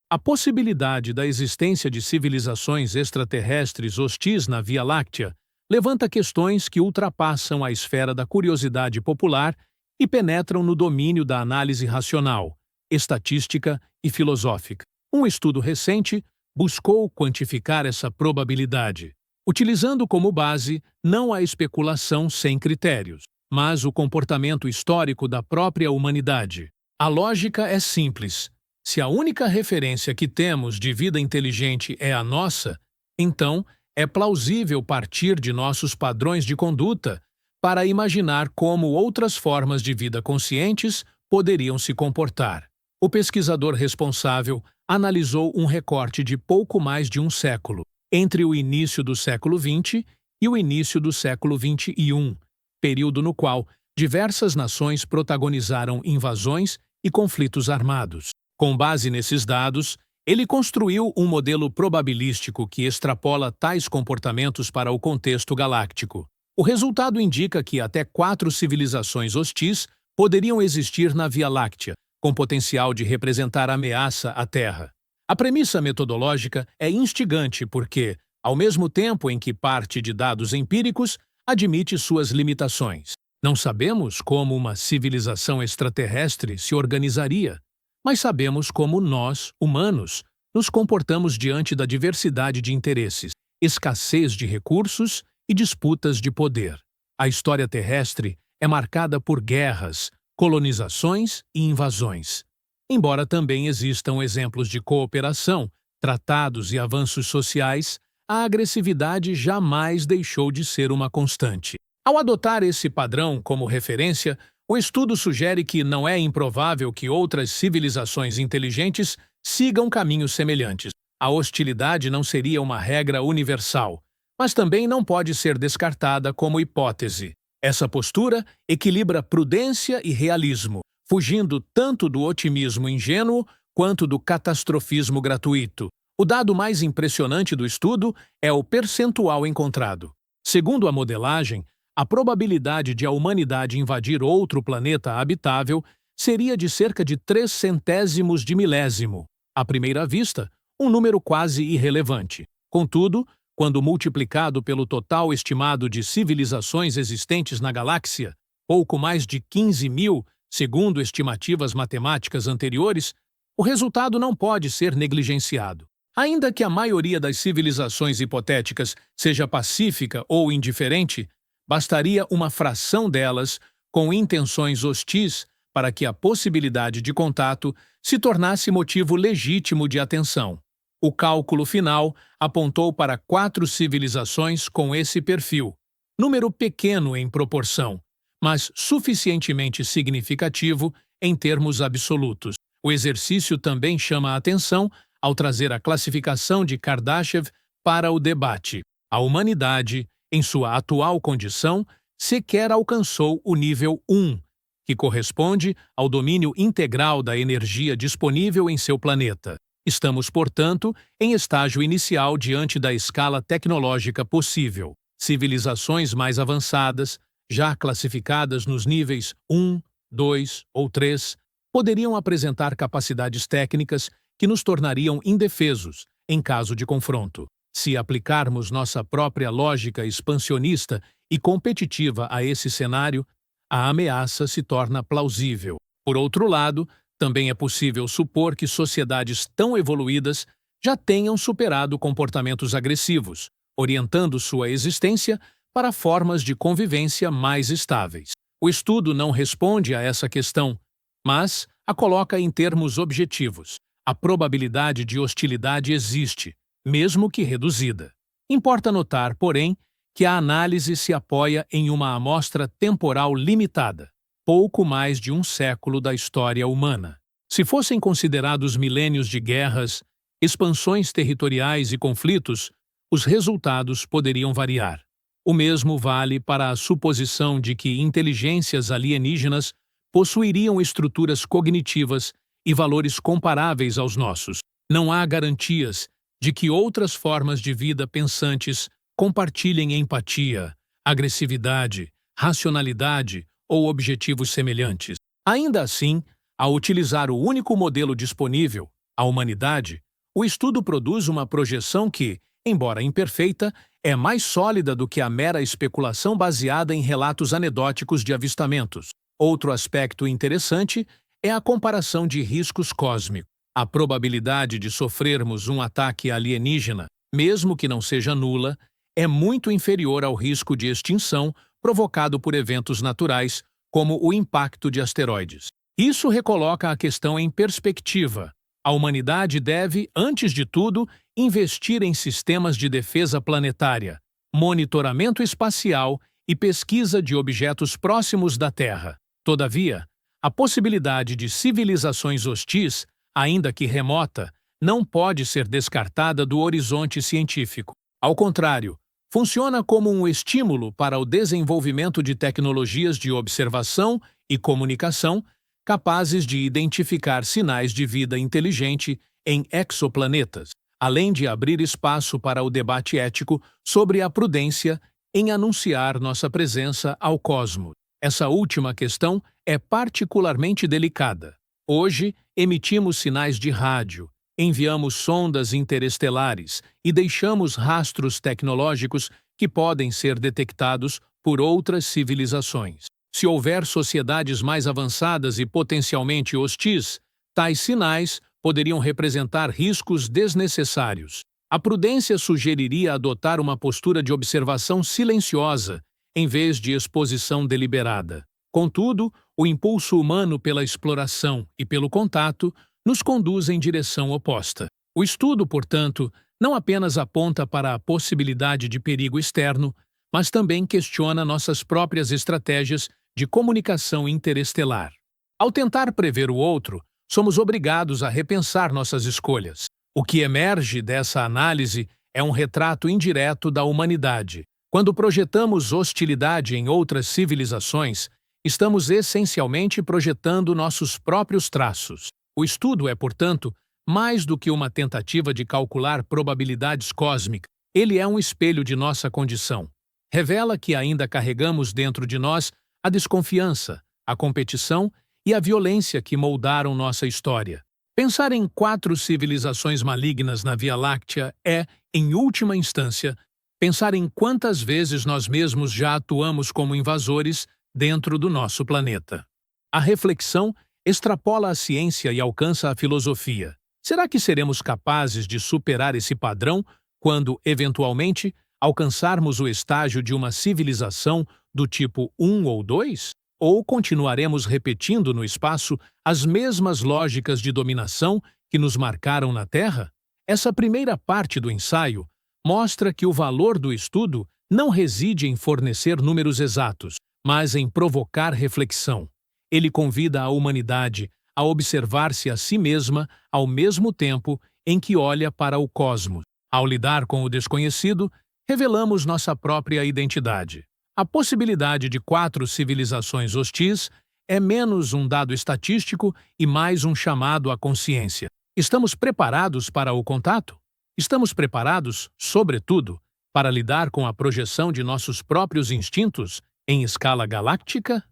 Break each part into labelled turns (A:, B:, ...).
A: A possibilidade da existência de civilizações extraterrestres hostis na Via Láctea levanta questões que ultrapassam a esfera da curiosidade popular e penetram no domínio da análise racional, estatística e filosófica. Um estudo recente buscou quantificar essa probabilidade, utilizando como base não a especulação sem critérios, mas o comportamento histórico da própria humanidade. A lógica é simples. Se a única referência que temos de vida inteligente é a nossa, então é plausível partir de nossos padrões de conduta para imaginar como outras formas de vida conscientes poderiam se comportar. O pesquisador responsável analisou um recorte de pouco mais de um século, entre o início do século XX e o início do século XXI, período no qual diversas nações protagonizaram invasões e conflitos armados. Com base nesses dados, ele construiu um modelo probabilístico que extrapola tais comportamentos para o contexto galáctico. O resultado indica que até 4 civilizações hostis poderiam existir na Via Láctea, com potencial de representar ameaça à Terra. A premissa metodológica é instigante porque, ao mesmo tempo em que parte de dados empíricos, admite suas limitações. Não sabemos como uma civilização extraterrestre se organizaria, mas sabemos como nós, humanos, nos comportamos diante da diversidade de interesses, escassez de recursos e disputas de poder. A história terrestre é marcada por guerras, colonizações e invasões. Embora também existam exemplos de cooperação, tratados e avanços sociais, a agressividade jamais deixou de ser uma constante. Ao adotar esse padrão como referência, o estudo sugere que não é improvável que outras civilizações inteligentes sigam caminhos semelhantes. A hostilidade não seria uma regra universal, mas também não pode ser descartada como hipótese. Essa postura equilibra prudência e realismo, fugindo tanto do otimismo ingênuo quanto do catastrofismo gratuito. O dado mais impressionante do estudo é o percentual encontrado. Segundo a modelagem, a probabilidade de a humanidade invadir outro planeta habitável seria de cerca de 0,03 de milésimo. À primeira vista, um número quase irrelevante. Contudo, quando multiplicado pelo total estimado de civilizações existentes na galáxia, pouco mais de 15.000, segundo estimativas matemáticas anteriores, o resultado não pode ser negligenciado. Ainda que a maioria das civilizações hipotéticas seja pacífica ou indiferente, bastaria uma fração delas com intenções hostis para que a possibilidade de contato se tornasse motivo legítimo de atenção. O cálculo final apontou para 4 civilizações com esse perfil, número pequeno em proporção, mas suficientemente significativo em termos absolutos. O exercício também chama a atenção ao trazer a classificação de Kardashev para o debate. A humanidade, em sua atual condição, sequer alcançou o nível 1, que corresponde ao domínio integral da energia disponível em seu planeta. Estamos, portanto, em estágio inicial diante da escala tecnológica possível. Civilizações mais avançadas, já classificadas nos níveis 1, 2 ou 3, poderiam apresentar capacidades técnicas que nos tornariam indefesos em caso de confronto. Se aplicarmos nossa própria lógica expansionista e competitiva a esse cenário, a ameaça se torna plausível. Por outro lado, também é possível supor que sociedades tão evoluídas já tenham superado comportamentos agressivos, orientando sua existência para formas de convivência mais estáveis. O estudo não responde a essa questão, mas a coloca em termos objetivos. A probabilidade de hostilidade existe, mesmo que reduzida. Importa notar, porém, que a análise se apoia em uma amostra temporal limitada, pouco mais de um século da história humana. Se fossem considerados milênios de guerras, expansões territoriais e conflitos, os resultados poderiam variar. O mesmo vale para a suposição de que inteligências alienígenas possuiriam estruturas cognitivas e valores comparáveis aos nossos. Não há garantias de que outras formas de vida pensantes compartilhem empatia, agressividade, racionalidade ou objetivos semelhantes. Ainda assim, ao utilizar o único modelo disponível, A humanidade, o estudo produz uma projeção que, embora imperfeita, é mais sólida do que a mera especulação baseada em relatos anedóticos de avistamentos. Outro aspecto interessante é a comparação de riscos cósmicos. A probabilidade de sofrermos um ataque alienígena, mesmo que não seja nula, é muito inferior ao risco de extinção provocado por eventos naturais, como o impacto de asteroides. Isso recoloca a questão em perspectiva. A humanidade deve, antes de tudo, investir em sistemas de defesa planetária, monitoramento espacial e pesquisa de objetos próximos da Terra. Todavia, a possibilidade de civilizações hostis, ainda que remota, não pode ser descartada do horizonte científico. Ao contrário, funciona como um estímulo para o desenvolvimento de tecnologias de observação e comunicação capazes de identificar sinais de vida inteligente em exoplanetas, além de abrir espaço para o debate ético sobre a prudência em anunciar nossa presença ao cosmos. Essa última questão é particularmente delicada. Hoje, emitimos sinais de rádio, enviamos sondas interestelares e deixamos rastros tecnológicos que podem ser detectados por outras civilizações. Se houver sociedades mais avançadas e potencialmente hostis, tais sinais poderiam representar riscos desnecessários. A prudência sugeriria adotar uma postura de observação silenciosa, em vez de exposição deliberada. Contudo, o impulso humano pela exploração e pelo contato nos conduz em direção oposta. O estudo, portanto, não apenas aponta para a possibilidade de perigo externo, mas também questiona nossas próprias estratégias de comunicação interestelar. Ao tentar prever o outro, somos obrigados a repensar nossas escolhas. O que emerge dessa análise é um retrato indireto da humanidade. Quando projetamos hostilidade em outras civilizações, estamos essencialmente projetando nossos próprios traços. O estudo é, portanto, mais do que uma tentativa de calcular probabilidades cósmicas. Ele é um espelho de nossa condição. Revela que ainda carregamos dentro de nós a desconfiança, a competição e a violência que moldaram nossa história. Pensar em 4 civilizações malignas na Via Láctea é, em última instância, pensar em quantas vezes nós mesmos já atuamos como invasores dentro do nosso planeta. A reflexão extrapola a ciência e alcança a filosofia. Será que seremos capazes de superar esse padrão quando, eventualmente, alcançarmos o estágio de uma civilização do tipo 1 ou 2? Ou continuaremos repetindo no espaço as mesmas lógicas de dominação que nos marcaram na Terra? Essa primeira parte do ensaio mostra que o valor do estudo não reside em fornecer números exatos, mas em provocar reflexão. Ele convida a humanidade a observar-se a si mesma ao mesmo tempo em que olha para o cosmos. Ao lidar com o desconhecido, revelamos nossa própria identidade. A possibilidade de 4 civilizações hostis é menos um dado estatístico e mais um chamado à consciência. Estamos preparados para o contato? Estamos preparados, sobretudo, para lidar com a projeção de nossos próprios instintos em escala galáctica?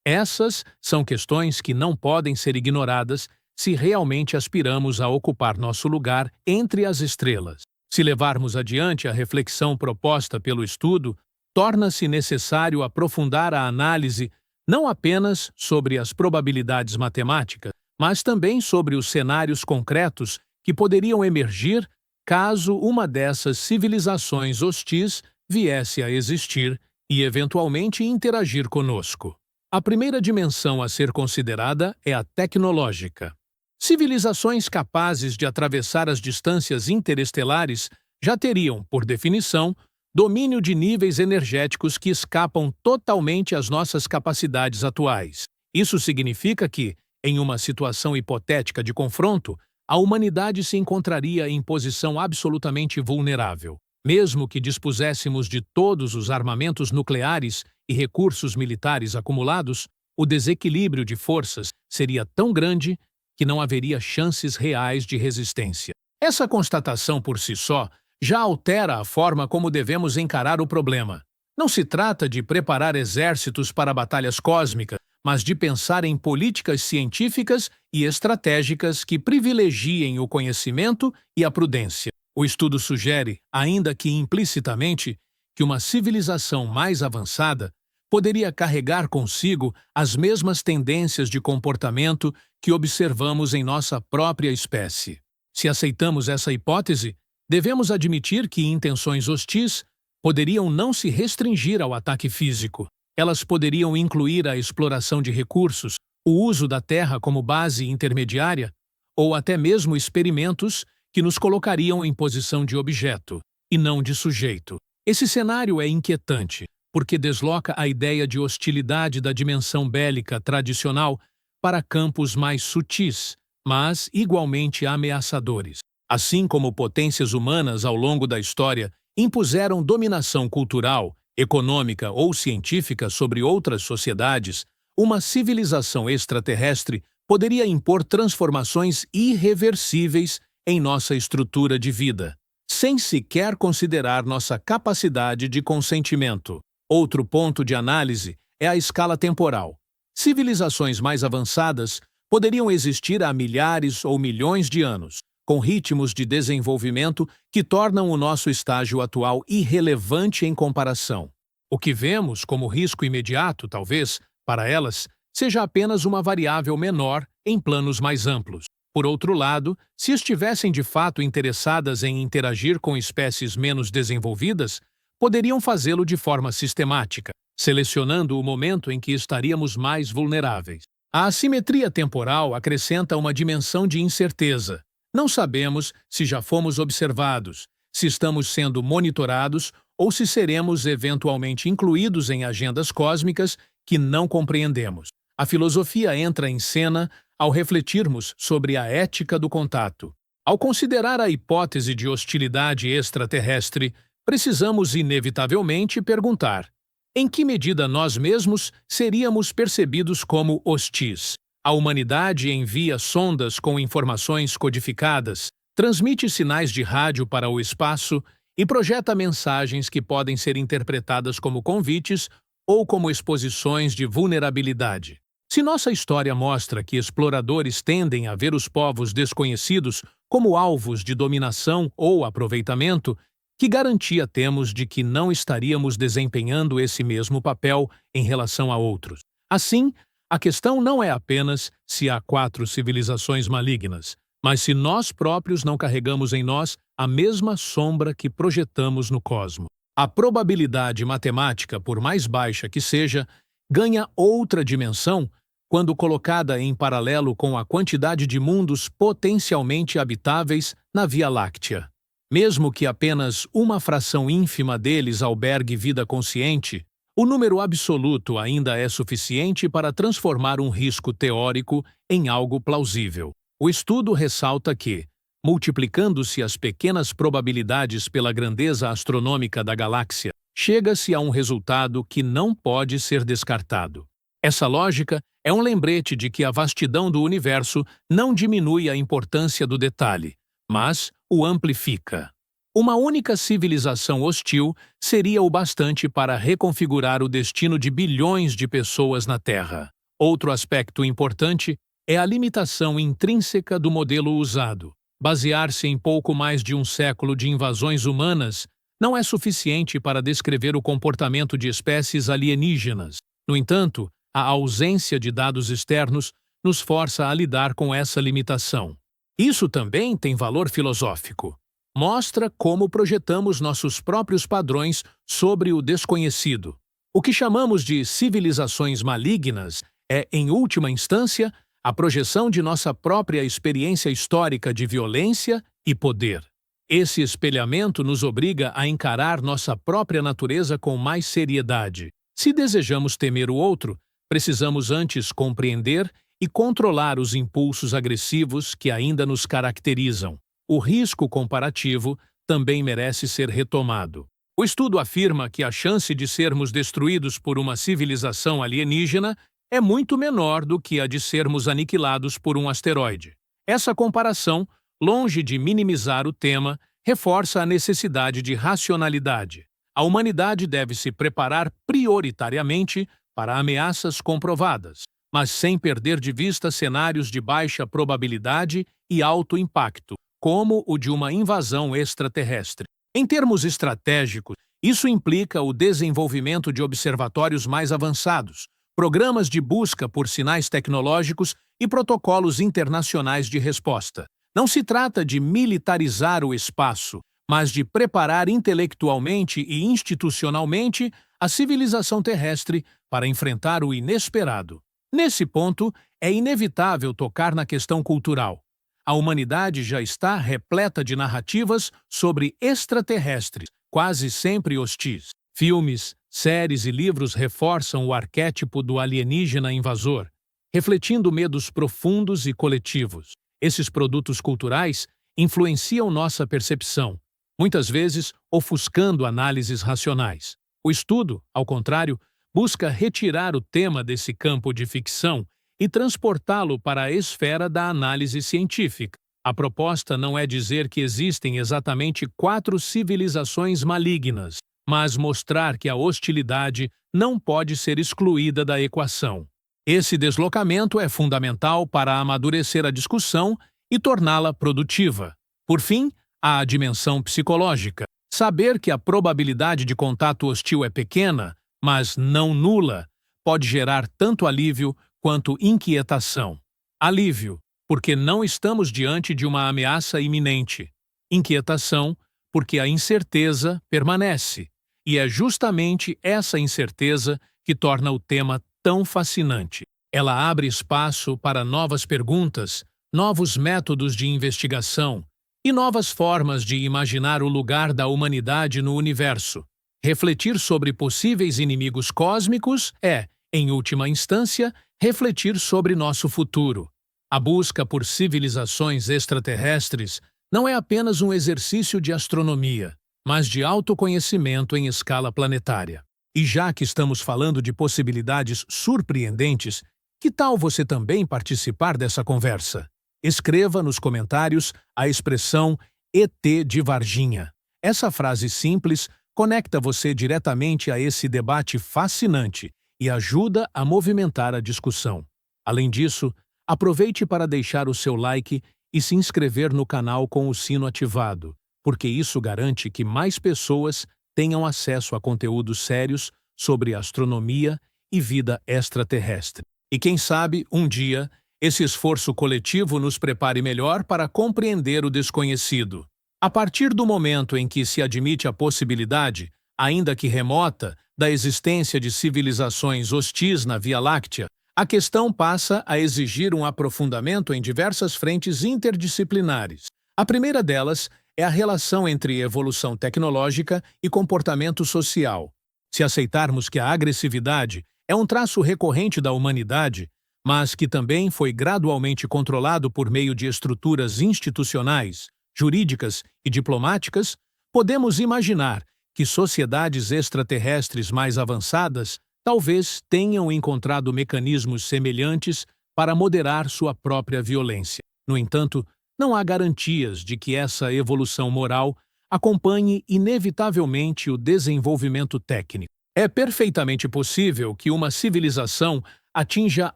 A: Essas são questões que não podem ser ignoradas se realmente aspiramos a ocupar nosso lugar entre as estrelas. Se levarmos adiante a reflexão proposta pelo estudo, torna-se necessário aprofundar a análise não apenas sobre as probabilidades matemáticas, mas também sobre os cenários concretos que poderiam emergir caso uma dessas civilizações hostis viesse a existir e, eventualmente, interagir conosco. A primeira dimensão a ser considerada é a tecnológica. Civilizações capazes de atravessar as distâncias interestelares já teriam, por definição, domínio de níveis energéticos que escapam totalmente às nossas capacidades atuais. Isso significa que, em uma situação hipotética de confronto, a humanidade se encontraria em posição absolutamente vulnerável. Mesmo que dispuséssemos de todos os armamentos nucleares e recursos militares acumulados, o desequilíbrio de forças seria tão grande que não haveria chances reais de resistência. Essa constatação por si só já altera a forma como devemos encarar o problema. Não se trata de preparar exércitos para batalhas cósmicas, mas de pensar em políticas científicas e estratégicas que privilegiem o conhecimento e a prudência. O estudo sugere, ainda que implicitamente, que uma civilização mais avançada poderia carregar consigo as mesmas tendências de comportamento que observamos em nossa própria espécie. Se aceitamos essa hipótese, devemos admitir que intenções hostis poderiam não se restringir ao ataque físico. Elas poderiam incluir a exploração de recursos, o uso da terra como base intermediária, ou até mesmo experimentos que nos colocariam em posição de objeto, e não de sujeito. Esse cenário é inquietante, porque desloca a ideia de hostilidade da dimensão bélica tradicional para campos mais sutis, mas igualmente ameaçadores. Assim como potências humanas ao longo da história impuseram dominação cultural, econômica ou científica sobre outras sociedades, uma civilização extraterrestre poderia impor transformações irreversíveis em nossa estrutura de vida, sem sequer considerar nossa capacidade de consentimento. Outro ponto de análise é a escala temporal. Civilizações mais avançadas poderiam existir há milhares ou milhões de anos, com ritmos de desenvolvimento que tornam o nosso estágio atual irrelevante em comparação. O que vemos como risco imediato, talvez, para elas, seja apenas uma variável menor em planos mais amplos. Por outro lado, se estivessem de fato interessadas em interagir com espécies menos desenvolvidas, poderiam fazê-lo de forma sistemática, selecionando o momento em que estaríamos mais vulneráveis. A assimetria temporal acrescenta uma dimensão de incerteza. Não sabemos se já fomos observados, se estamos sendo monitorados ou se seremos eventualmente incluídos em agendas cósmicas que não compreendemos. A filosofia entra em cena ao refletirmos sobre a ética do contato. Ao considerar a hipótese de hostilidade extraterrestre, precisamos inevitavelmente perguntar: em que medida nós mesmos seríamos percebidos como hostis? A humanidade envia sondas com informações codificadas, transmite sinais de rádio para o espaço e projeta mensagens que podem ser interpretadas como convites ou como exposições de vulnerabilidade. Se nossa história mostra que exploradores tendem a ver os povos desconhecidos como alvos de dominação ou aproveitamento, que garantia temos de que não estaríamos desempenhando esse mesmo papel em relação a outros? Assim, a questão não é apenas se há 4 civilizações malignas, mas se nós próprios não carregamos em nós a mesma sombra que projetamos no cosmos. A probabilidade matemática, por mais baixa que seja, ganha outra dimensão quando colocada em paralelo com a quantidade de mundos potencialmente habitáveis na Via Láctea. Mesmo que apenas uma fração ínfima deles albergue vida consciente, o número absoluto ainda é suficiente para transformar um risco teórico em algo plausível. O estudo ressalta que, multiplicando-se as pequenas probabilidades pela grandeza astronômica da galáxia, chega-se a um resultado que não pode ser descartado. Essa lógica é um lembrete de que a vastidão do universo não diminui a importância do detalhe, mas o amplifica. Uma única civilização hostil seria o bastante para reconfigurar o destino de bilhões de pessoas na Terra. Outro aspecto importante é a limitação intrínseca do modelo usado. Basear-se em pouco mais de um século de invasões humanas não é suficiente para descrever o comportamento de espécies alienígenas. No entanto, a ausência de dados externos nos força a lidar com essa limitação. Isso também tem valor filosófico. Mostra como projetamos nossos próprios padrões sobre o desconhecido. O que chamamos de civilizações malignas é, em última instância, a projeção de nossa própria experiência histórica de violência e poder. Esse espelhamento nos obriga a encarar nossa própria natureza com mais seriedade. Se desejamos temer o outro, precisamos antes compreender e controlar os impulsos agressivos que ainda nos caracterizam. O risco comparativo também merece ser retomado. O estudo afirma que a chance de sermos destruídos por uma civilização alienígena é muito menor do que a de sermos aniquilados por um asteroide. Essa comparação, longe de minimizar o tema, reforça a necessidade de racionalidade. A humanidade deve se preparar prioritariamente para ameaças comprovadas, mas sem perder de vista cenários de baixa probabilidade e alto impacto, como o de uma invasão extraterrestre. Em termos estratégicos, isso implica o desenvolvimento de observatórios mais avançados, programas de busca por sinais tecnológicos e protocolos internacionais de resposta. Não se trata de militarizar o espaço, mas de preparar intelectualmente e institucionalmente a civilização terrestre para enfrentar o inesperado. Nesse ponto, é inevitável tocar na questão cultural. A humanidade já está repleta de narrativas sobre extraterrestres, quase sempre hostis. Filmes, séries e livros reforçam o arquétipo do alienígena invasor, refletindo medos profundos e coletivos. Esses produtos culturais influenciam nossa percepção, muitas vezes ofuscando análises racionais. O estudo, ao contrário, busca retirar o tema desse campo de ficção e transportá-lo para a esfera da análise científica. A proposta não é dizer que existem exatamente 4 civilizações malignas, mas mostrar que a hostilidade não pode ser excluída da equação. Esse deslocamento é fundamental para amadurecer a discussão e torná-la produtiva. Por fim, há a dimensão psicológica. Saber que a probabilidade de contato hostil é pequena, mas não nula, pode gerar tanto alívio quanto inquietação. Alívio, porque não estamos diante de uma ameaça iminente. Inquietação, porque a incerteza permanece. E é justamente essa incerteza que torna o tema tão fascinante. Ela abre espaço para novas perguntas, novos métodos de investigação e novas formas de imaginar o lugar da humanidade no universo. Refletir sobre possíveis inimigos cósmicos é, em última instância, refletir sobre nosso futuro. A busca por civilizações extraterrestres não é apenas um exercício de astronomia, mas de autoconhecimento em escala planetária. E já que estamos falando de possibilidades surpreendentes, que tal você também participar dessa conversa? Escreva nos comentários a expressão ET de Varginha. Essa frase simples conecta você diretamente a esse debate fascinante e ajuda a movimentar a discussão. Além disso, aproveite para deixar o seu like e se inscrever no canal com o sino ativado, porque isso garante que mais pessoas tenham acesso a conteúdos sérios sobre astronomia e vida extraterrestre. E quem sabe, um dia, esse esforço coletivo nos prepare melhor para compreender o desconhecido. A partir do momento em que se admite a possibilidade, ainda que remota, da existência de civilizações hostis na Via Láctea, a questão passa a exigir um aprofundamento em diversas frentes interdisciplinares. A primeira delas é a relação entre evolução tecnológica e comportamento social. Se aceitarmos que a agressividade é um traço recorrente da humanidade, mas que também foi gradualmente controlado por meio de estruturas institucionais, jurídicas e diplomáticas, podemos imaginar que sociedades extraterrestres mais avançadas talvez tenham encontrado mecanismos semelhantes para moderar sua própria violência. No entanto, não há garantias de que essa evolução moral acompanhe inevitavelmente o desenvolvimento técnico. É perfeitamente possível que uma civilização atinja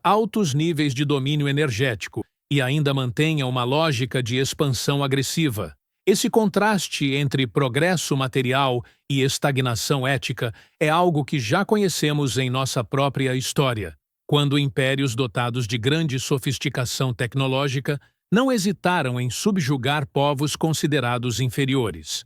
A: altos níveis de domínio energético e ainda mantenha uma lógica de expansão agressiva. Esse contraste entre progresso material e estagnação ética é algo que já conhecemos em nossa própria história, quando impérios dotados de grande sofisticação tecnológica não hesitaram em subjugar povos considerados inferiores.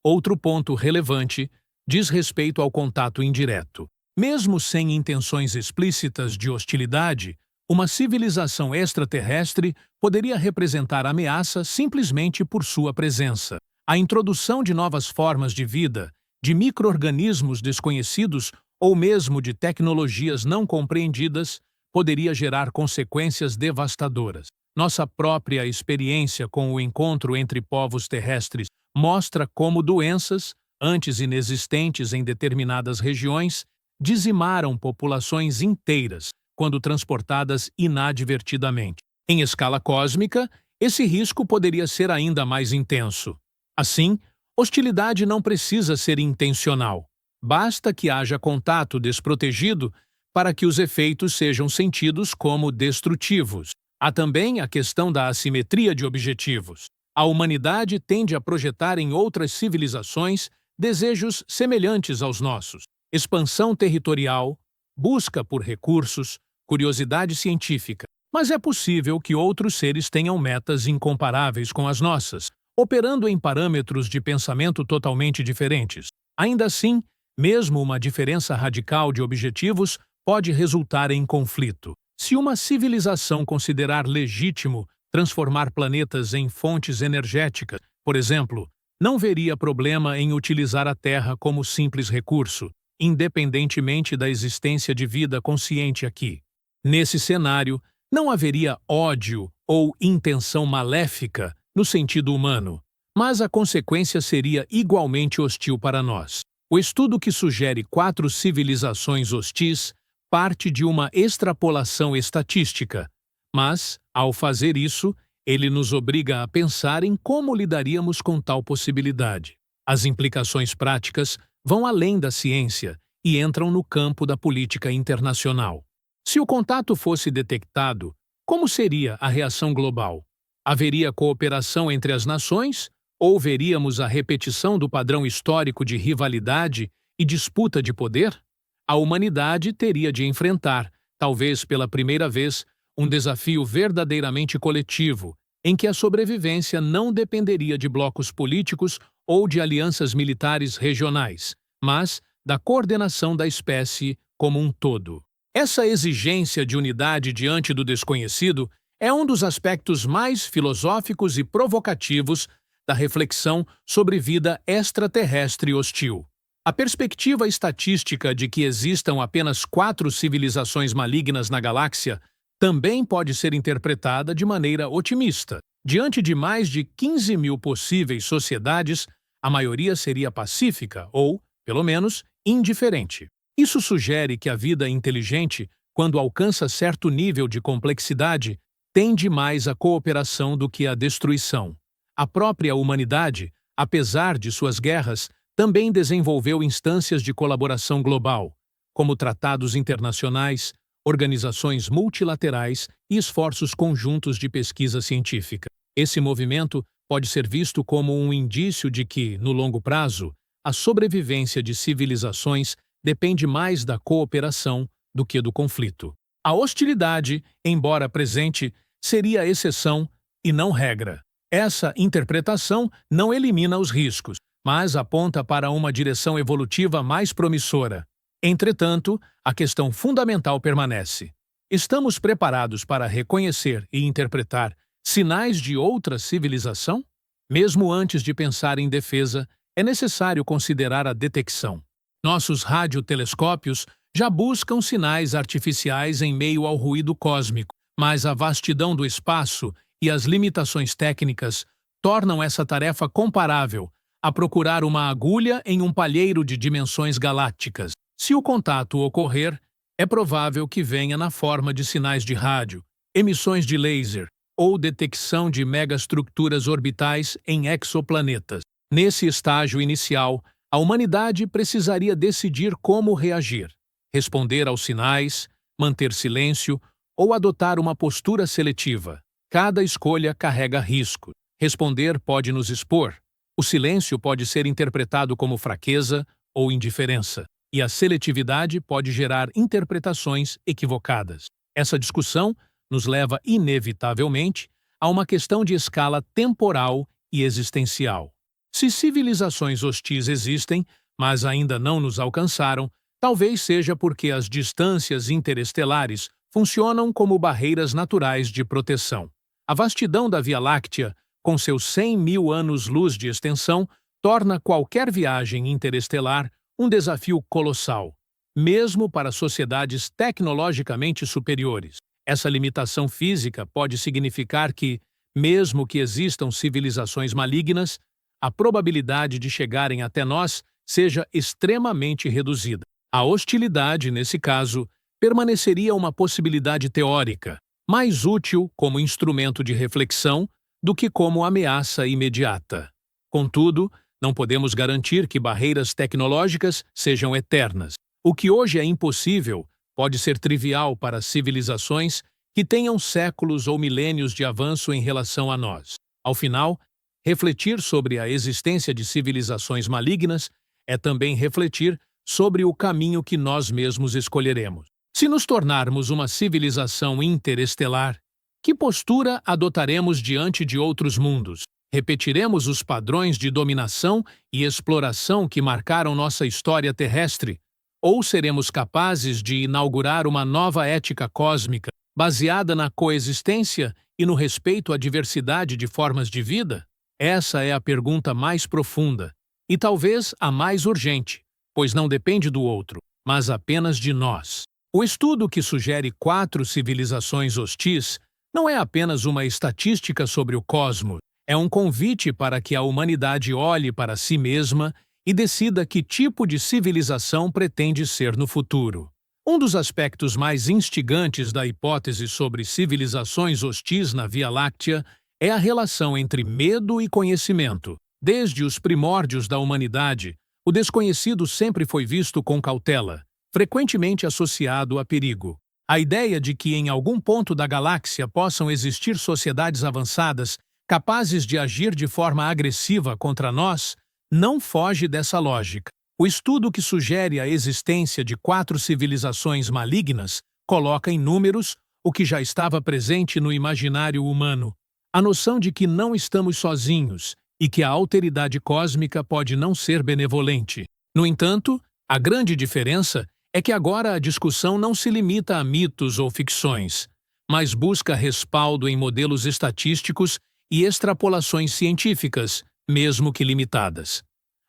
A: Outro ponto relevante diz respeito ao contato indireto. Mesmo sem intenções explícitas de hostilidade, uma civilização extraterrestre poderia representar ameaça simplesmente por sua presença. A introdução de novas formas de vida, de micro-organismos desconhecidos ou mesmo de tecnologias não compreendidas, poderia gerar consequências devastadoras. Nossa própria experiência com o encontro entre povos terrestres mostra como doenças, antes inexistentes em determinadas regiões, dizimaram populações inteiras quando transportadas inadvertidamente. Em escala cósmica, esse risco poderia ser ainda mais intenso. Assim, hostilidade não precisa ser intencional. Basta que haja contato desprotegido para que os efeitos sejam sentidos como destrutivos. Há também a questão da assimetria de objetivos. A humanidade tende a projetar em outras civilizações desejos semelhantes aos nossos: expansão territorial, busca por recursos, curiosidade científica. Mas é possível que outros seres tenham metas incomparáveis com as nossas, operando em parâmetros de pensamento totalmente diferentes. Ainda assim, mesmo uma diferença radical de objetivos pode resultar em conflito. Se uma civilização considerar legítimo transformar planetas em fontes energéticas, por exemplo, não veria problema em utilizar a Terra como simples recurso, independentemente da existência de vida consciente aqui. Nesse cenário, não haveria ódio ou intenção maléfica no sentido humano, mas a consequência seria igualmente hostil para nós. O estudo que sugere 4 civilizações hostis parte de uma extrapolação estatística, mas, ao fazer isso, ele nos obriga a pensar em como lidaríamos com tal possibilidade. As implicações práticas vão além da ciência e entram no campo da política internacional. Se o contato fosse detectado, como seria a reação global? Haveria cooperação entre as nações ou veríamos a repetição do padrão histórico de rivalidade e disputa de poder? A humanidade teria de enfrentar, talvez pela primeira vez, um desafio verdadeiramente coletivo, em que a sobrevivência não dependeria de blocos políticos ou de alianças militares regionais, mas da coordenação da espécie como um todo. Essa exigência de unidade diante do desconhecido é um dos aspectos mais filosóficos e provocativos da reflexão sobre vida extraterrestre hostil. A perspectiva estatística de que existam apenas 4 civilizações malignas na galáxia também pode ser interpretada de maneira otimista. Diante de mais de 15.000 possíveis sociedades, a maioria seria pacífica ou, pelo menos, indiferente. Isso sugere que a vida inteligente, quando alcança certo nível de complexidade, tende mais à cooperação do que à destruição. A própria humanidade, apesar de suas guerras, também desenvolveu instâncias de colaboração global, como tratados internacionais, organizações multilaterais e esforços conjuntos de pesquisa científica. Esse movimento pode ser visto como um indício de que, no longo prazo, a sobrevivência de civilizações depende mais da cooperação do que do conflito. A hostilidade, embora presente, seria exceção e não regra. Essa interpretação não elimina os riscos, mas aponta para uma direção evolutiva mais promissora. Entretanto, a questão fundamental permanece: estamos preparados para reconhecer e interpretar sinais de outra civilização? Mesmo antes de pensar em defesa, é necessário considerar a detecção. Nossos radiotelescópios já buscam sinais artificiais em meio ao ruído cósmico, mas a vastidão do espaço e as limitações técnicas tornam essa tarefa comparável a procurar uma agulha em um palheiro de dimensões galácticas. Se o contato ocorrer, é provável que venha na forma de sinais de rádio, emissões de laser ou detecção de megaestruturas orbitais em exoplanetas. Nesse estágio inicial, a humanidade precisaria decidir como reagir: responder aos sinais, manter silêncio ou adotar uma postura seletiva. Cada escolha carrega risco. Responder pode nos expor. O silêncio pode ser interpretado como fraqueza ou indiferença, e a seletividade pode gerar interpretações equivocadas. Essa discussão nos leva inevitavelmente a uma questão de escala temporal e existencial. Se civilizações hostis existem, mas ainda não nos alcançaram, talvez seja porque as distâncias interestelares funcionam como barreiras naturais de proteção. A vastidão da Via Láctea, com seus 100.000 anos-luz de extensão, torna qualquer viagem interestelar um desafio colossal, mesmo para sociedades tecnologicamente superiores. Essa limitação física pode significar que, mesmo que existam civilizações malignas, a probabilidade de chegarem até nós seja extremamente reduzida. A hostilidade, nesse caso, permaneceria uma possibilidade teórica, mais útil como instrumento de reflexão do que como ameaça imediata. Contudo, não podemos garantir que barreiras tecnológicas sejam eternas. O que hoje é impossível pode ser trivial para civilizações que tenham séculos ou milênios de avanço em relação a nós. Ao final, refletir sobre a existência de civilizações malignas é também refletir sobre o caminho que nós mesmos escolheremos. Se nos tornarmos uma civilização interestelar, que postura adotaremos diante de outros mundos? Repetiremos os padrões de dominação e exploração que marcaram nossa história terrestre? Ou seremos capazes de inaugurar uma nova ética cósmica, baseada na coexistência e no respeito à diversidade de formas de vida? Essa é a pergunta mais profunda, e talvez a mais urgente, pois não depende do outro, mas apenas de nós. O estudo que sugere 4 civilizações hostis não é apenas uma estatística sobre o cosmos, é um convite para que a humanidade olhe para si mesma e decida que tipo de civilização pretende ser no futuro. Um dos aspectos mais instigantes da hipótese sobre civilizações hostis na Via Láctea é a relação entre medo e conhecimento. Desde os primórdios da humanidade, o desconhecido sempre foi visto com cautela, frequentemente associado a perigo. A ideia de que em algum ponto da galáxia possam existir sociedades avançadas capazes de agir de forma agressiva contra nós não foge dessa lógica. O estudo que sugere a existência de 4 civilizações malignas coloca em números o que já estava presente no imaginário humano: a noção de que não estamos sozinhos e que a alteridade cósmica pode não ser benevolente. No entanto, a grande diferença é que agora a discussão não se limita a mitos ou ficções, mas busca respaldo em modelos estatísticos e extrapolações científicas, mesmo que limitadas.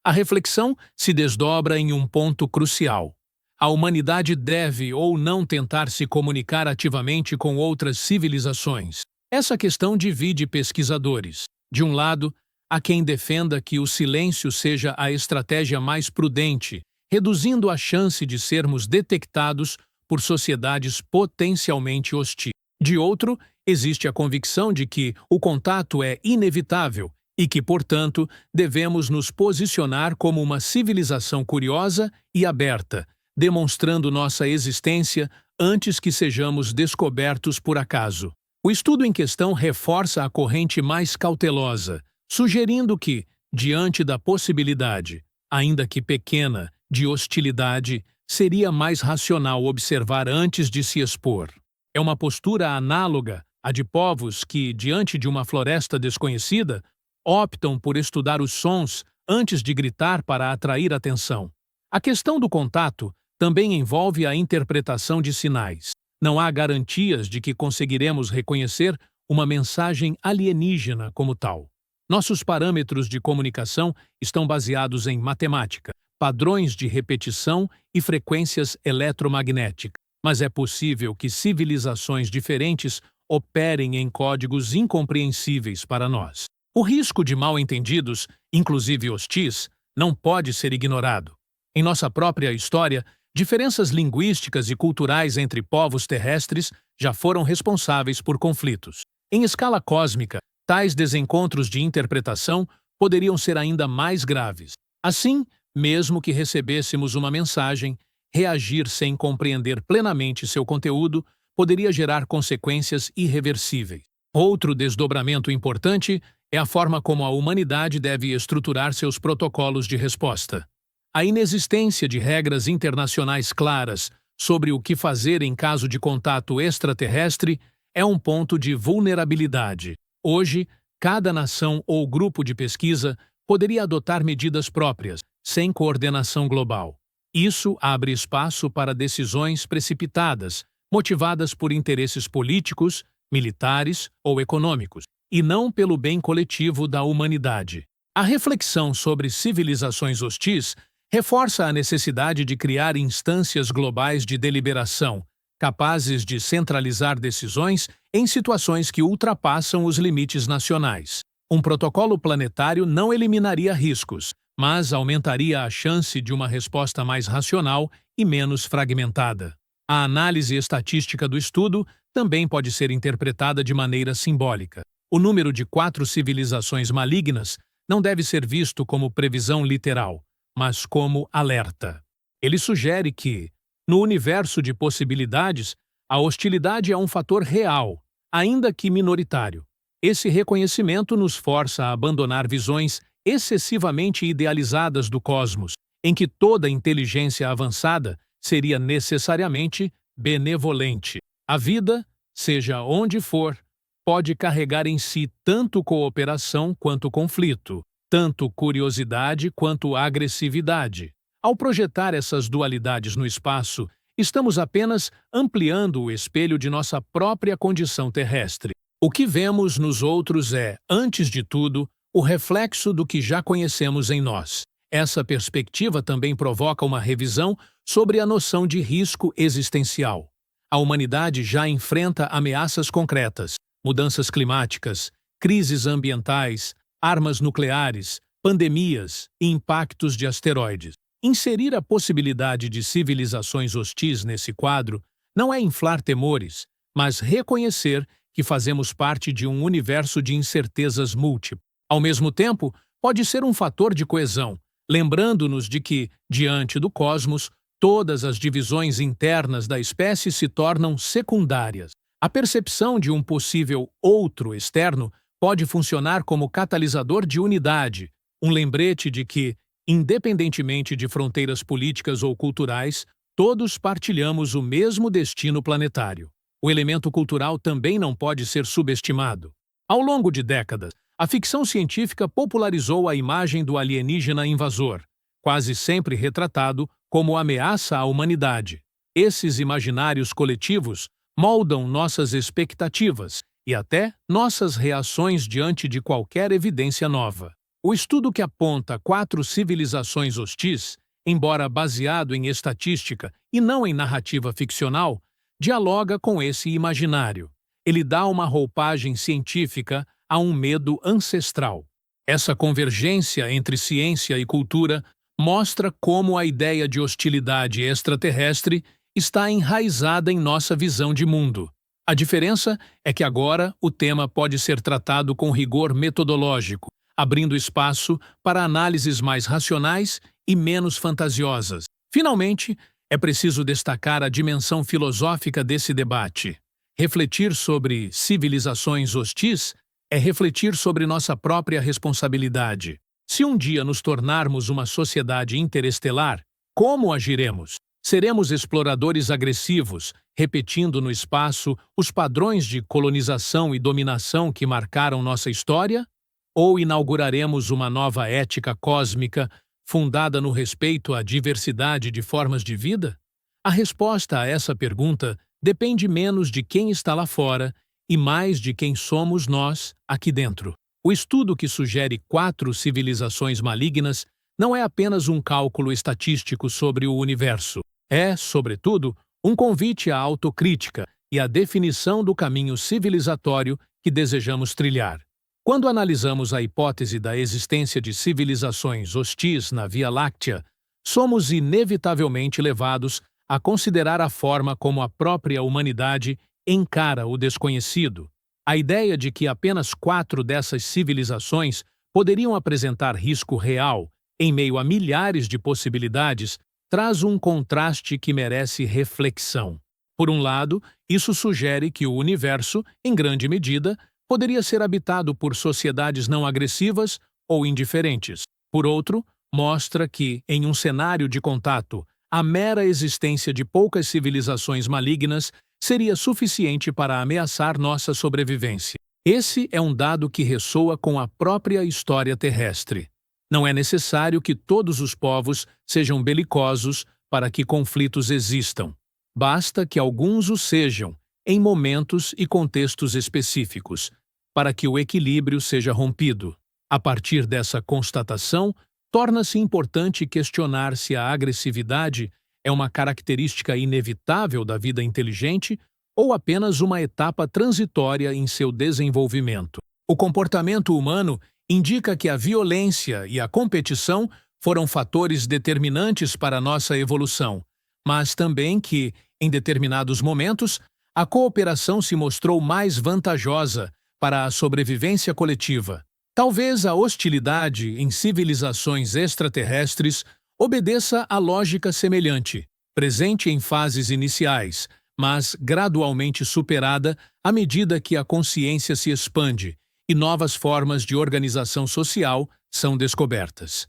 A: A reflexão se desdobra em um ponto crucial. A humanidade deve ou não tentar se comunicar ativamente com outras civilizações. Essa questão divide pesquisadores. De um lado, há quem defenda que o silêncio seja a estratégia mais prudente, reduzindo a chance de sermos detectados por sociedades potencialmente hostis. De outro, existe a convicção de que o contato é inevitável e que, portanto, devemos nos posicionar como uma civilização curiosa e aberta, demonstrando nossa existência antes que sejamos descobertos por acaso. O estudo em questão reforça a corrente mais cautelosa, sugerindo que, diante da possibilidade, ainda que pequena, de hostilidade, seria mais racional observar antes de se expor. É uma postura análoga à de povos que, diante de uma floresta desconhecida, optam por estudar os sons antes de gritar para atrair atenção. A questão do contato também envolve a interpretação de sinais. Não há garantias de que conseguiremos reconhecer uma mensagem alienígena como tal. Nossos parâmetros de comunicação estão baseados em matemática, padrões de repetição e frequências eletromagnéticas. Mas é possível que civilizações diferentes operem em códigos incompreensíveis para nós. O risco de mal-entendidos, inclusive hostis, não pode ser ignorado. Em nossa própria história, diferenças linguísticas e culturais entre povos terrestres já foram responsáveis por conflitos. Em escala cósmica, tais desencontros de interpretação poderiam ser ainda mais graves. Assim, mesmo que recebêssemos uma mensagem, reagir sem compreender plenamente seu conteúdo poderia gerar consequências irreversíveis. Outro desdobramento importante é a forma como a humanidade deve estruturar seus protocolos de resposta. A inexistência de regras internacionais claras sobre o que fazer em caso de contato extraterrestre é um ponto de vulnerabilidade. Hoje, cada nação ou grupo de pesquisa poderia adotar medidas próprias, sem coordenação global. Isso abre espaço para decisões precipitadas, motivadas por interesses políticos, militares ou econômicos, e não pelo bem coletivo da humanidade. A reflexão sobre civilizações hostis reforça a necessidade de criar instâncias globais de deliberação, capazes de centralizar decisões em situações que ultrapassam os limites nacionais. Um protocolo planetário não eliminaria riscos, mas aumentaria a chance de uma resposta mais racional e menos fragmentada. A análise estatística do estudo também pode ser interpretada de maneira simbólica. O número de 4 civilizações malignas não deve ser visto como previsão literal, mas como alerta. Ele sugere que, No universo de possibilidades, a hostilidade é um fator real, ainda que minoritário. Esse reconhecimento nos força a abandonar visões excessivamente idealizadas do cosmos, em que toda inteligência avançada seria necessariamente benevolente. A vida, seja onde for, pode carregar em si tanto cooperação quanto conflito, tanto curiosidade quanto agressividade. Ao projetar essas dualidades no espaço, estamos apenas ampliando o espelho de nossa própria condição terrestre. O que vemos nos outros é, antes de tudo, o reflexo do que já conhecemos em nós. Essa perspectiva também provoca uma revisão sobre a noção de risco existencial. A humanidade já enfrenta ameaças concretas, mudanças climáticas, crises ambientais, armas nucleares, pandemias e impactos de asteroides. Inserir a possibilidade de civilizações hostis nesse quadro não é inflar temores, mas reconhecer que fazemos parte de um universo de incertezas múltiplas. Ao mesmo tempo, pode ser um fator de coesão, lembrando-nos de que, diante do cosmos, todas as divisões internas da espécie se tornam secundárias. A percepção de um possível outro externo pode funcionar como catalisador de unidade, um lembrete de que, independentemente de fronteiras políticas ou culturais, todos partilhamos o mesmo destino planetário. O elemento cultural também não pode ser subestimado. Ao longo de décadas, a ficção científica popularizou a imagem do alienígena invasor, quase sempre retratado como ameaça à humanidade. Esses imaginários coletivos moldam nossas expectativas e até nossas reações diante de qualquer evidência nova. O estudo que aponta 4 civilizações hostis, embora baseado em estatística e não em narrativa ficcional, dialoga com esse imaginário. Ele dá uma roupagem científica a um medo ancestral. Essa convergência entre ciência e cultura mostra como a ideia de hostilidade extraterrestre está enraizada em nossa visão de mundo. A diferença é que agora o tema pode ser tratado com rigor metodológico, abrindo espaço para análises mais racionais e menos fantasiosas. Finalmente, é preciso destacar a dimensão filosófica desse debate. Refletir sobre civilizações hostis é refletir sobre nossa própria responsabilidade. Se um dia nos tornarmos uma sociedade interestelar, como agiremos? Seremos exploradores agressivos, repetindo no espaço os padrões de colonização e dominação que marcaram nossa história? Ou inauguraremos uma nova ética cósmica fundada no respeito à diversidade de formas de vida? A resposta a essa pergunta depende menos de quem está lá fora e mais de quem somos nós aqui dentro. O estudo que sugere 4 civilizações malignas não é apenas um cálculo estatístico sobre o universo. É, sobretudo, um convite à autocrítica e à definição do caminho civilizatório que desejamos trilhar. Quando analisamos a hipótese da existência de civilizações hostis na Via Láctea, somos inevitavelmente levados a considerar a forma como a própria humanidade encara o desconhecido. A ideia de que apenas 4 dessas civilizações poderiam apresentar risco real em meio a milhares de possibilidades traz um contraste que merece reflexão. Por um lado, isso sugere que o universo, em grande medida, poderia ser habitado por sociedades não agressivas ou indiferentes. Por outro, mostra que, em um cenário de contato, a mera existência de poucas civilizações malignas seria suficiente para ameaçar nossa sobrevivência. Esse é um dado que ressoa com a própria história terrestre. Não é necessário que todos os povos sejam belicosos para que conflitos existam. Basta que alguns o sejam, em momentos e contextos específicos, para que o equilíbrio seja rompido. A partir dessa constatação, torna-se importante questionar se a agressividade é uma característica inevitável da vida inteligente ou apenas uma etapa transitória em seu desenvolvimento. O comportamento humano indica que a violência e a competição foram fatores determinantes para nossa evolução, mas também que, em determinados momentos, a cooperação se mostrou mais vantajosa para a sobrevivência coletiva. Talvez a hostilidade em civilizações extraterrestres obedeça a lógica semelhante. presente em fases iniciais, mas gradualmente superada à medida que a consciência se expande e novas formas de organização social são descobertas.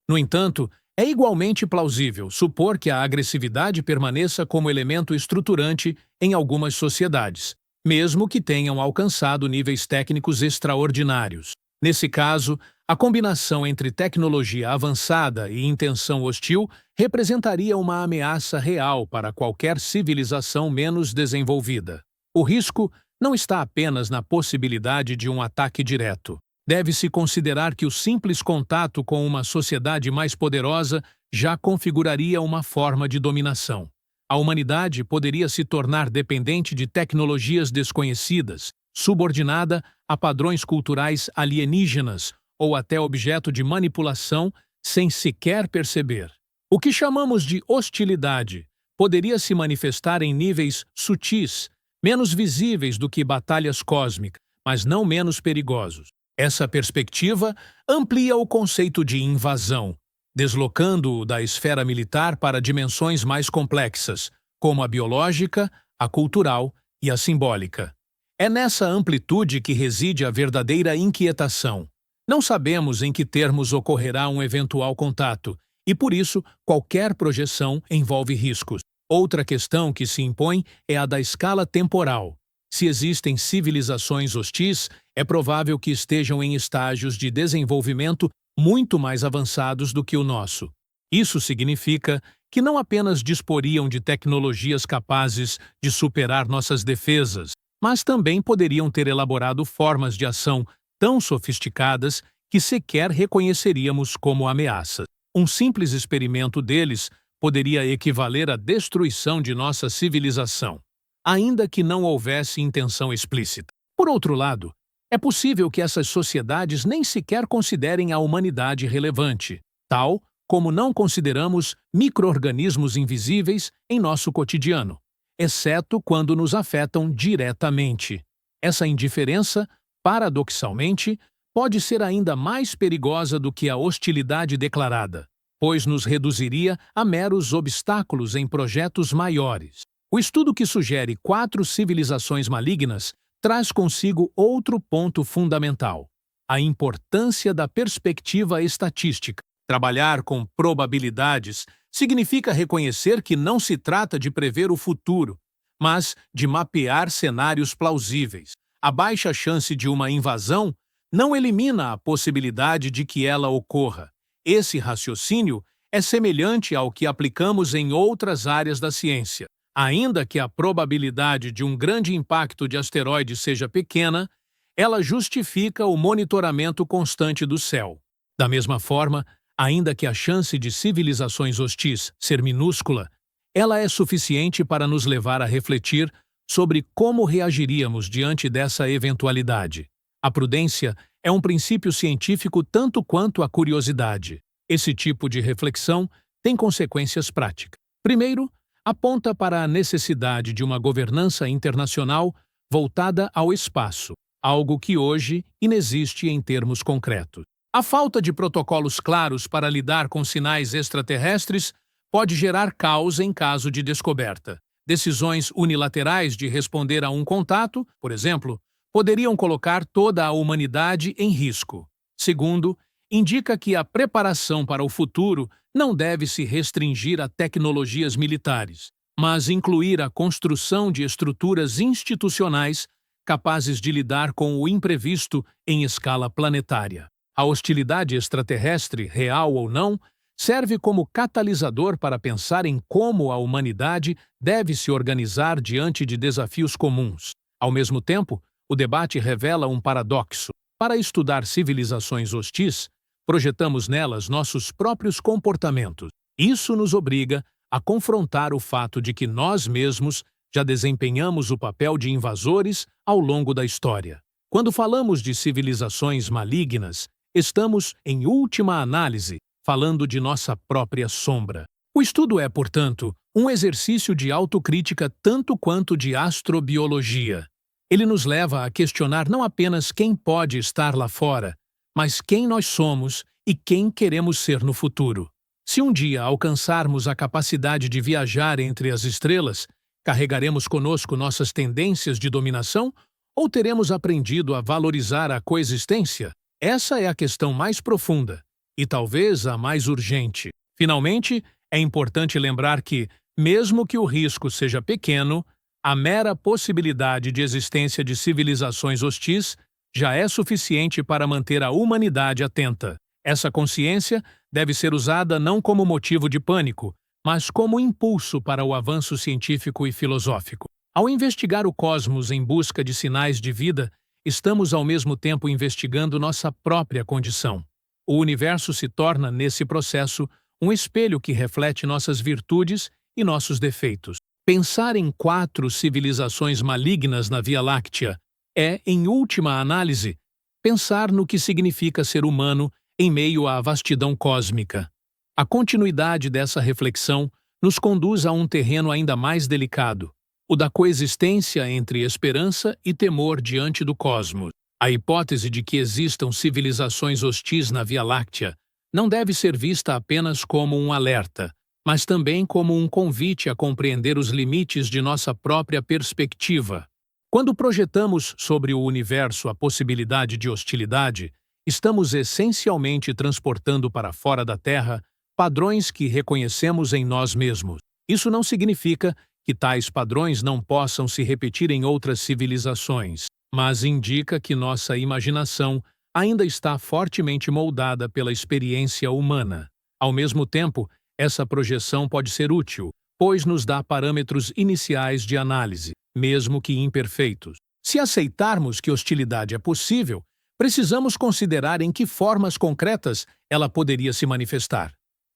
A: No entanto, é igualmente plausível supor que a agressividade permaneça como elemento estruturante em algumas sociedades, mesmo que tenham alcançado níveis técnicos extraordinários. Nesse caso, a combinação entre tecnologia avançada e intenção hostil representaria uma ameaça real para qualquer civilização menos desenvolvida. O risco não está apenas na possibilidade de um ataque direto. Deve-se considerar que o simples contato com uma sociedade mais poderosa já configuraria uma forma de dominação. A humanidade poderia se tornar dependente de tecnologias desconhecidas, subordinada a padrões culturais alienígenas ou até objeto de manipulação sem sequer perceber. O que chamamos de hostilidade poderia se manifestar em níveis sutis, menos visíveis do que batalhas cósmicas, mas não menos perigosos. Essa perspectiva amplia o conceito de invasão, deslocando-o da esfera militar para dimensões mais complexas, como a biológica, a cultural e a simbólica. É nessa amplitude que reside a verdadeira inquietação. Não sabemos em que termos ocorrerá um eventual contato, e por isso qualquer projeção envolve riscos. Outra questão que se impõe é a da escala temporal. Se existem civilizações hostis, é provável que estejam em estágios de desenvolvimento muito mais avançados do que o nosso. Isso significa que não apenas disporiam de tecnologias capazes de superar nossas defesas, mas também poderiam ter elaborado formas de ação tão sofisticadas que sequer reconheceríamos como ameaças. Um simples experimento deles poderia equivaler à destruição de nossa civilização, ainda que não houvesse intenção explícita. Por outro lado, é possível que essas sociedades nem sequer considerem a humanidade relevante, tal como não consideramos micro-organismos invisíveis em nosso cotidiano, exceto quando nos afetam diretamente. Essa indiferença, paradoxalmente, pode ser ainda mais perigosa do que a hostilidade declarada, pois nos reduziria a meros obstáculos em projetos maiores. O estudo que sugere 4 civilizações malignas traz consigo outro ponto fundamental: a importância da perspectiva estatística. Trabalhar com probabilidades significa reconhecer que não se trata de prever o futuro, mas de mapear cenários plausíveis. A baixa chance de uma invasão não elimina a possibilidade de que ela ocorra. Esse raciocínio é semelhante ao que aplicamos em outras áreas da ciência. Ainda que a probabilidade de um grande impacto de asteroide seja pequena, ela justifica o monitoramento constante do céu. Da mesma forma, ainda que a chance de civilizações hostis ser minúscula, ela é suficiente para nos levar a refletir sobre como reagiríamos diante dessa eventualidade. A prudência é um princípio científico tanto quanto a curiosidade. Esse tipo de reflexão tem consequências práticas. Primeiro, aponta para a necessidade de uma governança internacional voltada ao espaço, algo que hoje inexiste em termos concretos. A falta de protocolos claros para lidar com sinais extraterrestres pode gerar caos em caso de descoberta. Decisões unilaterais de responder a um contato, por exemplo, poderiam colocar toda a humanidade em risco. Segundo, indica que a preparação para o futuro não deve se restringir a tecnologias militares, mas incluir a construção de estruturas institucionais capazes de lidar com o imprevisto em escala planetária. A hostilidade extraterrestre, real ou não, serve como catalisador para pensar em como a humanidade deve se organizar diante de desafios comuns. Ao mesmo tempo, o debate revela um paradoxo. Para estudar civilizações hostis, projetamos nelas nossos próprios comportamentos. Isso nos obriga a confrontar o fato de que nós mesmos já desempenhamos o papel de invasores ao longo da história. Quando falamos de civilizações malignas, estamos, em última análise, falando de nossa própria sombra. O estudo é, portanto, um exercício de autocrítica tanto quanto de astrobiologia. Ele nos leva a questionar não apenas quem pode estar lá fora, mas quem nós somos e quem queremos ser no futuro. Se um dia alcançarmos a capacidade de viajar entre as estrelas, carregaremos conosco nossas tendências de dominação ou teremos aprendido a valorizar a coexistência? Essa é a questão mais profunda e talvez a mais urgente. Finalmente, é importante lembrar que, mesmo que o risco seja pequeno, a mera possibilidade de existência de civilizações hostis já é suficiente para manter a humanidade atenta. Essa consciência deve ser usada não como motivo de pânico, mas como impulso para o avanço científico e filosófico. Ao investigar o cosmos em busca de sinais de vida, estamos ao mesmo tempo investigando nossa própria condição. O universo se torna, nesse processo, um espelho que reflete nossas virtudes e nossos defeitos. Pensar em 4 civilizações malignas na Via Láctea é, em última análise, pensar no que significa ser humano em meio à vastidão cósmica. A continuidade dessa reflexão nos conduz a um terreno ainda mais delicado, o da coexistência entre esperança e temor diante do cosmos. A hipótese de que existam civilizações hostis na Via Láctea não deve ser vista apenas como um alerta, mas também como um convite a compreender os limites de nossa própria perspectiva. Quando projetamos sobre o universo a possibilidade de hostilidade, estamos essencialmente transportando para fora da Terra padrões que reconhecemos em nós mesmos. Isso não significa que tais padrões não possam se repetir em outras civilizações, mas indica que nossa imaginação ainda está fortemente moldada pela experiência humana. Ao mesmo tempo, essa projeção pode ser útil, pois nos dá parâmetros iniciais de análise, mesmo que imperfeitos. Se aceitarmos que hostilidade é possível, precisamos considerar em que formas concretas ela poderia se manifestar.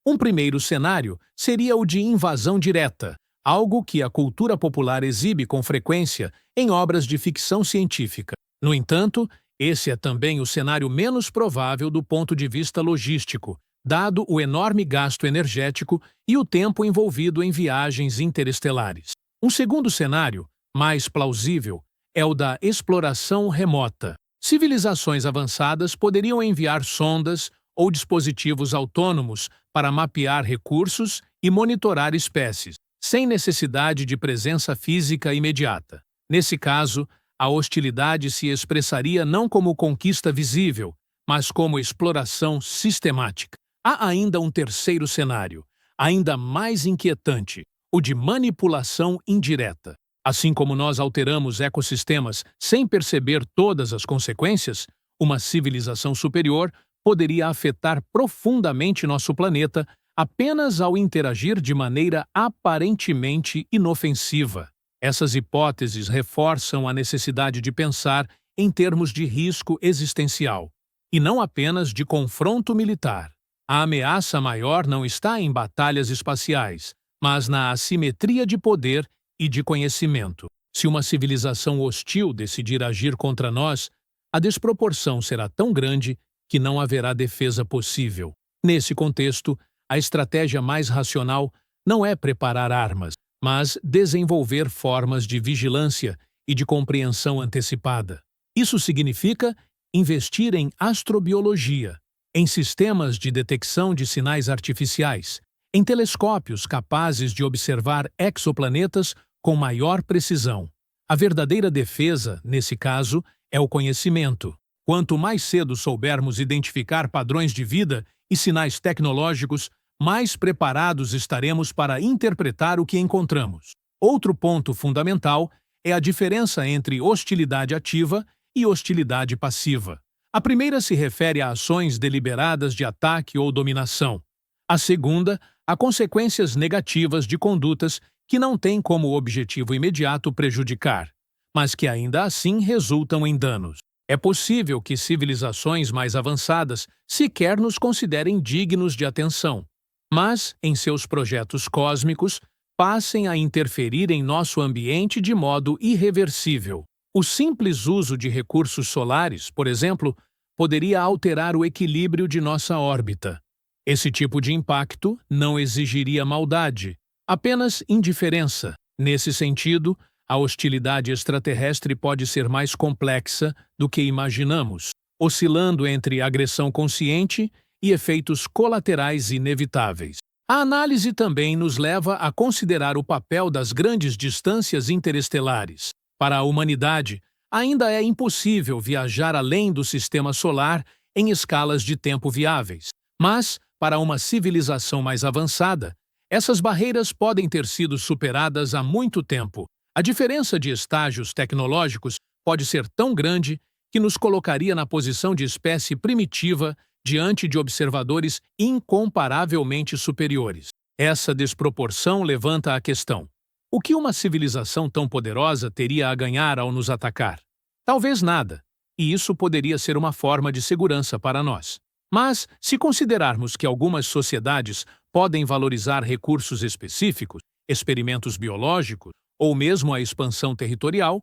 A: Um primeiro cenário seria o de invasão direta, algo que a cultura popular exibe com frequência em obras de ficção científica. No entanto, esse é também o cenário menos provável do ponto de vista logístico, dado o enorme gasto energético e o tempo envolvido em viagens interestelares. Um segundo cenário, mais plausível, é o da exploração remota. Civilizações avançadas poderiam enviar sondas ou dispositivos autônomos para mapear recursos e monitorar espécies, sem necessidade de presença física imediata. Nesse caso, a hostilidade se expressaria não como conquista visível, mas como exploração sistemática. Há ainda um terceiro cenário, ainda mais inquietante, o de manipulação indireta. Assim como nós alteramos ecossistemas sem perceber todas as consequências, uma civilização superior poderia afetar profundamente nosso planeta apenas ao interagir de maneira aparentemente inofensiva. Essas hipóteses reforçam a necessidade de pensar em termos de risco existencial, e não apenas de confronto militar. A ameaça maior não está em batalhas espaciais, mas na assimetria de poder e de conhecimento. Se uma civilização hostil decidir agir contra nós, a desproporção será tão grande que não haverá defesa possível. Nesse contexto, a estratégia mais racional não é preparar armas, mas desenvolver formas de vigilância e de compreensão antecipada. Isso significa investir em astrobiologia, em sistemas de detecção de sinais artificiais, em telescópios capazes de observar exoplanetas com maior precisão. A verdadeira defesa, nesse caso, é o conhecimento. Quanto mais cedo soubermos identificar padrões de vida e sinais tecnológicos, mais preparados estaremos para interpretar o que encontramos. Outro ponto fundamental é a diferença entre hostilidade ativa e hostilidade passiva. A primeira se refere a ações deliberadas de ataque ou dominação. A segunda, a consequências negativas de condutas que não têm como objetivo imediato prejudicar, mas que ainda assim resultam em danos. É possível que civilizações mais avançadas sequer nos considerem dignos de atenção, mas, em seus projetos cósmicos, passem a interferir em nosso ambiente de modo irreversível. O simples uso de recursos solares, por exemplo, poderia alterar o equilíbrio de nossa órbita. Esse tipo de impacto não exigiria maldade, apenas indiferença. Nesse sentido, a hostilidade extraterrestre pode ser mais complexa do que imaginamos, oscilando entre agressão consciente e efeitos colaterais inevitáveis. A análise também nos leva a considerar o papel das grandes distâncias interestelares. Para a humanidade, ainda é impossível viajar além do sistema solar em escalas de tempo viáveis. Mas, para uma civilização mais avançada, essas barreiras podem ter sido superadas há muito tempo. A diferença de estágios tecnológicos pode ser tão grande que nos colocaria na posição de espécie primitiva diante de observadores incomparavelmente superiores. Essa desproporção levanta a questão: o que uma civilização tão poderosa teria a ganhar ao nos atacar? Talvez nada, e isso poderia ser uma forma de segurança para nós. Mas, se considerarmos que algumas sociedades podem valorizar recursos específicos, experimentos biológicos ou mesmo a expansão territorial,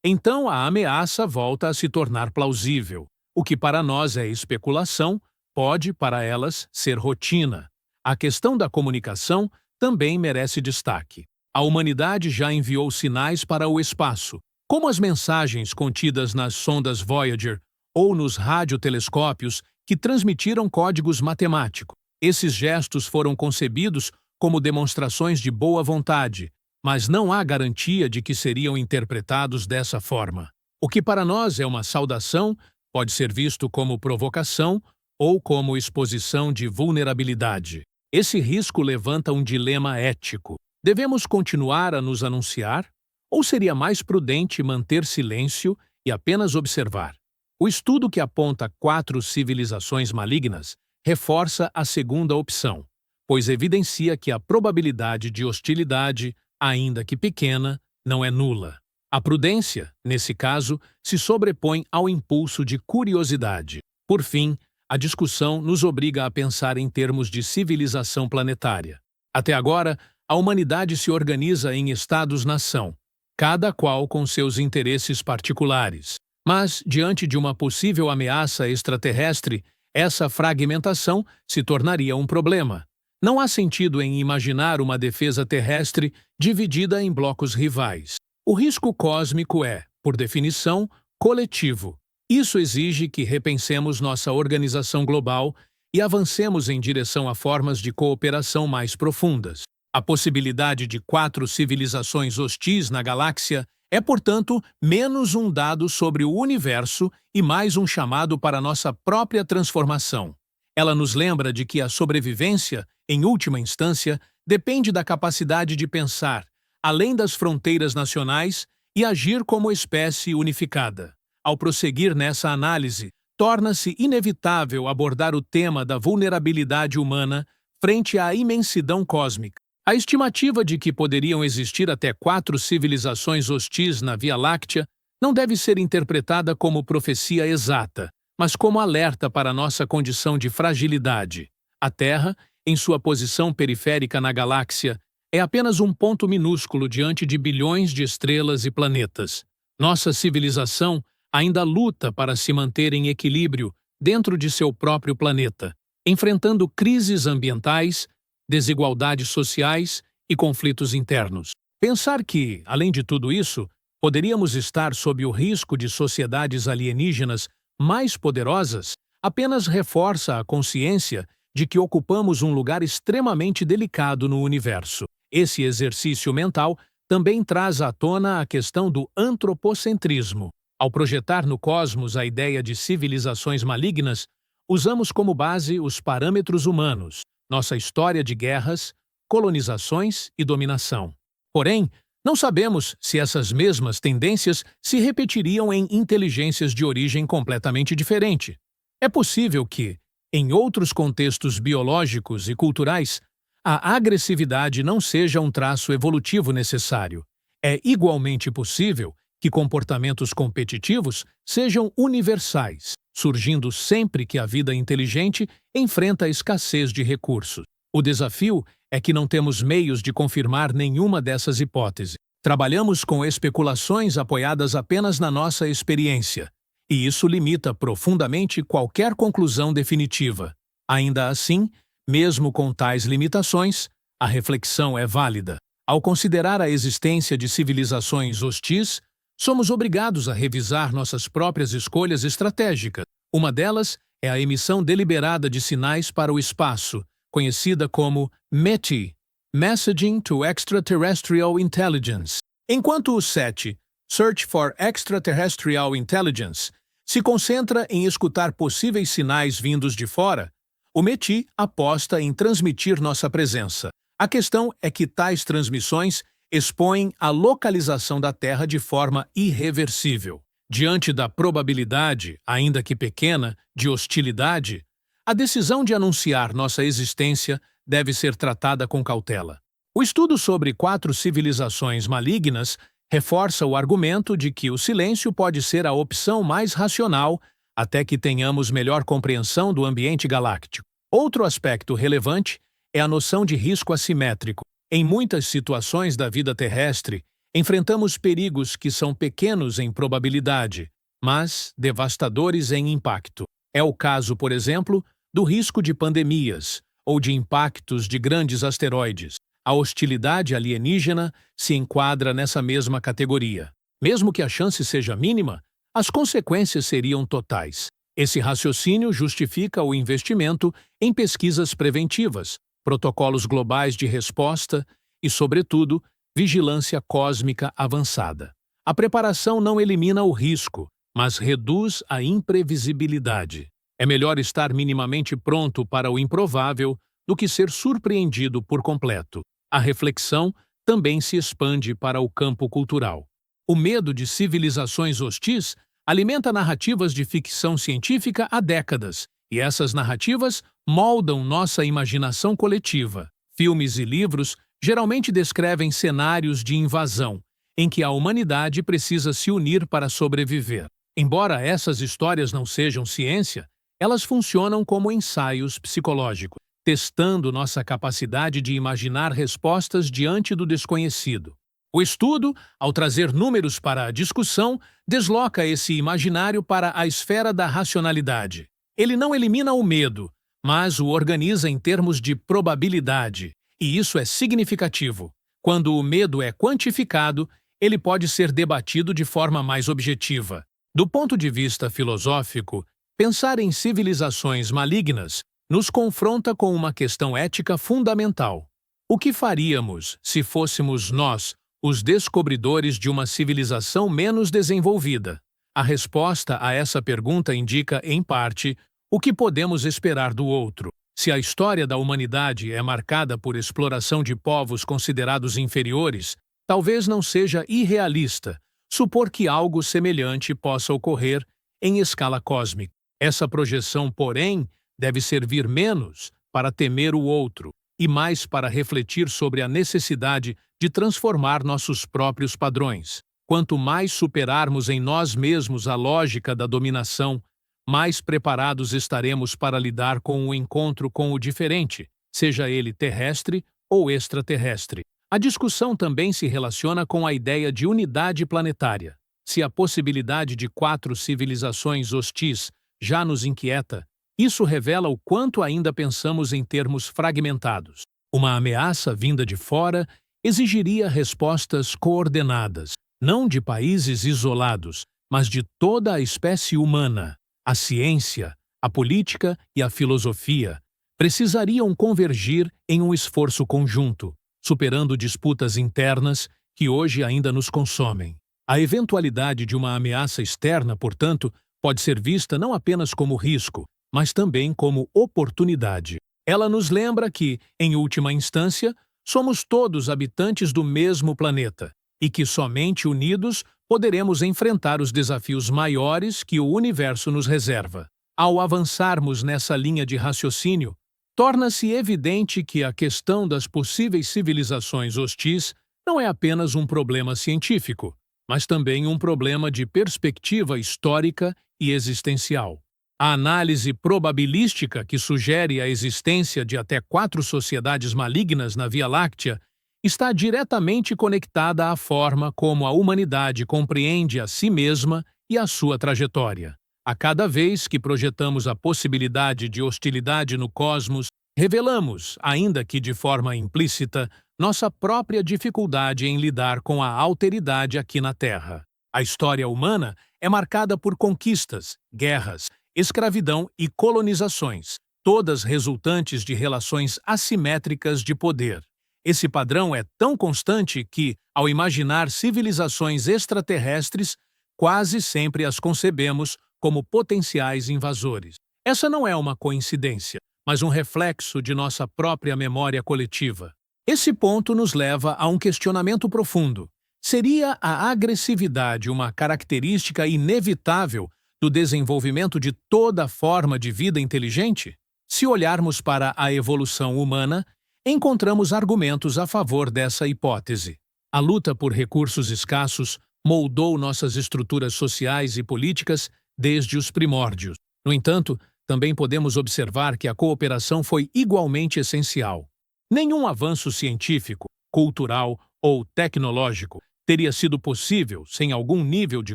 A: então a ameaça volta a se tornar plausível. O que para nós é especulação pode, para elas, ser rotina. A questão da comunicação também merece destaque. A humanidade já enviou sinais para o espaço, como as mensagens contidas nas sondas Voyager ou nos radiotelescópios que transmitiram códigos matemáticos. Esses gestos foram concebidos como demonstrações de boa vontade, mas não há garantia de que seriam interpretados dessa forma. O que para nós é uma saudação pode ser visto como provocação ou como exposição de vulnerabilidade. Esse risco levanta um dilema ético. Devemos continuar a nos anunciar? Ou seria mais prudente manter silêncio e apenas observar? O estudo que aponta 4 civilizações malignas reforça a segunda opção, pois evidencia que a probabilidade de hostilidade, ainda que pequena, não é nula. A prudência, nesse caso, se sobrepõe ao impulso de curiosidade. Por fim, a discussão nos obriga a pensar em termos de civilização planetária. Até agora, a humanidade se organiza em estados-nação, cada qual com seus interesses particulares. Mas, diante de uma possível ameaça extraterrestre, essa fragmentação se tornaria um problema. Não há sentido em imaginar uma defesa terrestre dividida em blocos rivais. O risco cósmico é, por definição, coletivo. Isso exige que repensemos nossa organização global e avancemos em direção a formas de cooperação mais profundas. A possibilidade de 4 civilizações hostis na galáxia é, portanto, menos um dado sobre o universo e mais um chamado para nossa própria transformação. Ela nos lembra de que a sobrevivência, em última instância, depende da capacidade de pensar, além das fronteiras nacionais, e agir como espécie unificada. Ao prosseguir nessa análise, torna-se inevitável abordar o tema da vulnerabilidade humana frente à imensidão cósmica. A estimativa de que poderiam existir até 4 civilizações hostis na Via Láctea não deve ser interpretada como profecia exata, mas como alerta para nossa condição de fragilidade. A Terra, em sua posição periférica na galáxia, é apenas um ponto minúsculo diante de bilhões de estrelas e planetas. Nossa civilização ainda luta para se manter em equilíbrio dentro de seu próprio planeta, enfrentando crises ambientais, desigualdades sociais e conflitos internos. Pensar que, além de tudo isso, poderíamos estar sob o risco de sociedades alienígenas mais poderosas apenas reforça a consciência de que ocupamos um lugar extremamente delicado no universo. Esse exercício mental também traz à tona a questão do antropocentrismo. Ao projetar no cosmos a ideia de civilizações malignas, usamos como base os parâmetros humanos, nossa história de guerras, colonizações e dominação. Porém, não sabemos se essas mesmas tendências se repetiriam em inteligências de origem completamente diferente. É possível que, em outros contextos biológicos e culturais, a agressividade não seja um traço evolutivo necessário. É igualmente possível que comportamentos competitivos sejam universais, surgindo sempre que a vida inteligente enfrenta a escassez de recursos. O desafio é que não temos meios de confirmar nenhuma dessas hipóteses. Trabalhamos com especulações apoiadas apenas na nossa experiência, e isso limita profundamente qualquer conclusão definitiva. Ainda assim, mesmo com tais limitações, a reflexão é válida. Ao considerar a existência de civilizações hostis, somos obrigados a revisar nossas próprias escolhas estratégicas. Uma delas é a emissão deliberada de sinais para o espaço, conhecida como METI, Messaging to Extraterrestrial Intelligence. Enquanto o SETI, Search for Extraterrestrial Intelligence, se concentra em escutar possíveis sinais vindos de fora, o METI aposta em transmitir nossa presença. A questão é que tais transmissões expõem a localização da Terra de forma irreversível. Diante da probabilidade, ainda que pequena, de hostilidade, a decisão de anunciar nossa existência deve ser tratada com cautela. O estudo sobre 4 civilizações malignas reforça o argumento de que o silêncio pode ser a opção mais racional até que tenhamos melhor compreensão do ambiente galáctico. Outro aspecto relevante é a noção de risco assimétrico. Em muitas situações da vida terrestre, enfrentamos perigos que são pequenos em probabilidade, mas devastadores em impacto. É o caso, por exemplo, do risco de pandemias ou de impactos de grandes asteroides. A hostilidade alienígena se enquadra nessa mesma categoria. Mesmo que a chance seja mínima, as consequências seriam totais. Esse raciocínio justifica o investimento em pesquisas preventivas, protocolos globais de resposta e, sobretudo, vigilância cósmica avançada. A preparação não elimina o risco, mas reduz a imprevisibilidade. É melhor estar minimamente pronto para o improvável do que ser surpreendido por completo. A reflexão também se expande para o campo cultural. O medo de civilizações hostis alimenta narrativas de ficção científica há décadas, e essas narrativas moldam nossa imaginação coletiva. Filmes e livros geralmente descrevem cenários de invasão, em que a humanidade precisa se unir para sobreviver. Embora essas histórias não sejam ciência, elas funcionam como ensaios psicológicos, testando nossa capacidade de imaginar respostas diante do desconhecido. O estudo, ao trazer números para a discussão, desloca esse imaginário para a esfera da racionalidade. Ele não elimina o medo, mas o organiza em termos de probabilidade, e isso é significativo. Quando o medo é quantificado, ele pode ser debatido de forma mais objetiva. Do ponto de vista filosófico, pensar em civilizações malignas nos confronta com uma questão ética fundamental. O que faríamos se fôssemos nós os descobridores de uma civilização menos desenvolvida? A resposta a essa pergunta indica, em parte, o que podemos esperar do outro. Se a história da humanidade é marcada por exploração de povos considerados inferiores, talvez não seja irrealista supor que algo semelhante possa ocorrer em escala cósmica. Essa projeção, porém, deve servir menos para temer o outro e mais para refletir sobre a necessidade de transformar nossos próprios padrões. Quanto mais superarmos em nós mesmos a lógica da dominação, mais preparados estaremos para lidar com o encontro com o diferente, seja ele terrestre ou extraterrestre. A discussão também se relaciona com a ideia de unidade planetária. Se a possibilidade de 4 civilizações hostis já nos inquieta, isso revela o quanto ainda pensamos em termos fragmentados. Uma ameaça vinda de fora exigiria respostas coordenadas, não de países isolados, mas de toda a espécie humana. A ciência, a política e a filosofia precisariam convergir em um esforço conjunto, superando disputas internas que hoje ainda nos consomem. A eventualidade de uma ameaça externa, portanto, pode ser vista não apenas como risco, mas também como oportunidade. Ela nos lembra que, em última instância, somos todos habitantes do mesmo planeta e que somente unidos poderemos enfrentar os desafios maiores que o universo nos reserva. Ao avançarmos nessa linha de raciocínio, torna-se evidente que a questão das possíveis civilizações hostis não é apenas um problema científico, mas também um problema de perspectiva histórica e existencial. A análise probabilística que sugere a existência de até 4 sociedades malignas na Via Láctea está diretamente conectada à forma como a humanidade compreende a si mesma e a sua trajetória. A cada vez que projetamos a possibilidade de hostilidade no cosmos, revelamos, ainda que de forma implícita, nossa própria dificuldade em lidar com a alteridade aqui na Terra. A história humana é marcada por conquistas, guerras, escravidão e colonizações, todas resultantes de relações assimétricas de poder. Esse padrão é tão constante que, ao imaginar civilizações extraterrestres, quase sempre as concebemos como potenciais invasores. Essa não é uma coincidência, mas um reflexo de nossa própria memória coletiva. Esse ponto nos leva a um questionamento profundo. Seria a agressividade uma característica inevitável do desenvolvimento de toda forma de vida inteligente? Se olharmos para a evolução humana, encontramos argumentos a favor dessa hipótese. A luta por recursos escassos moldou nossas estruturas sociais e políticas desde os primórdios. No entanto, também podemos observar que a cooperação foi igualmente essencial. Nenhum avanço científico, cultural ou tecnológico teria sido possível sem algum nível de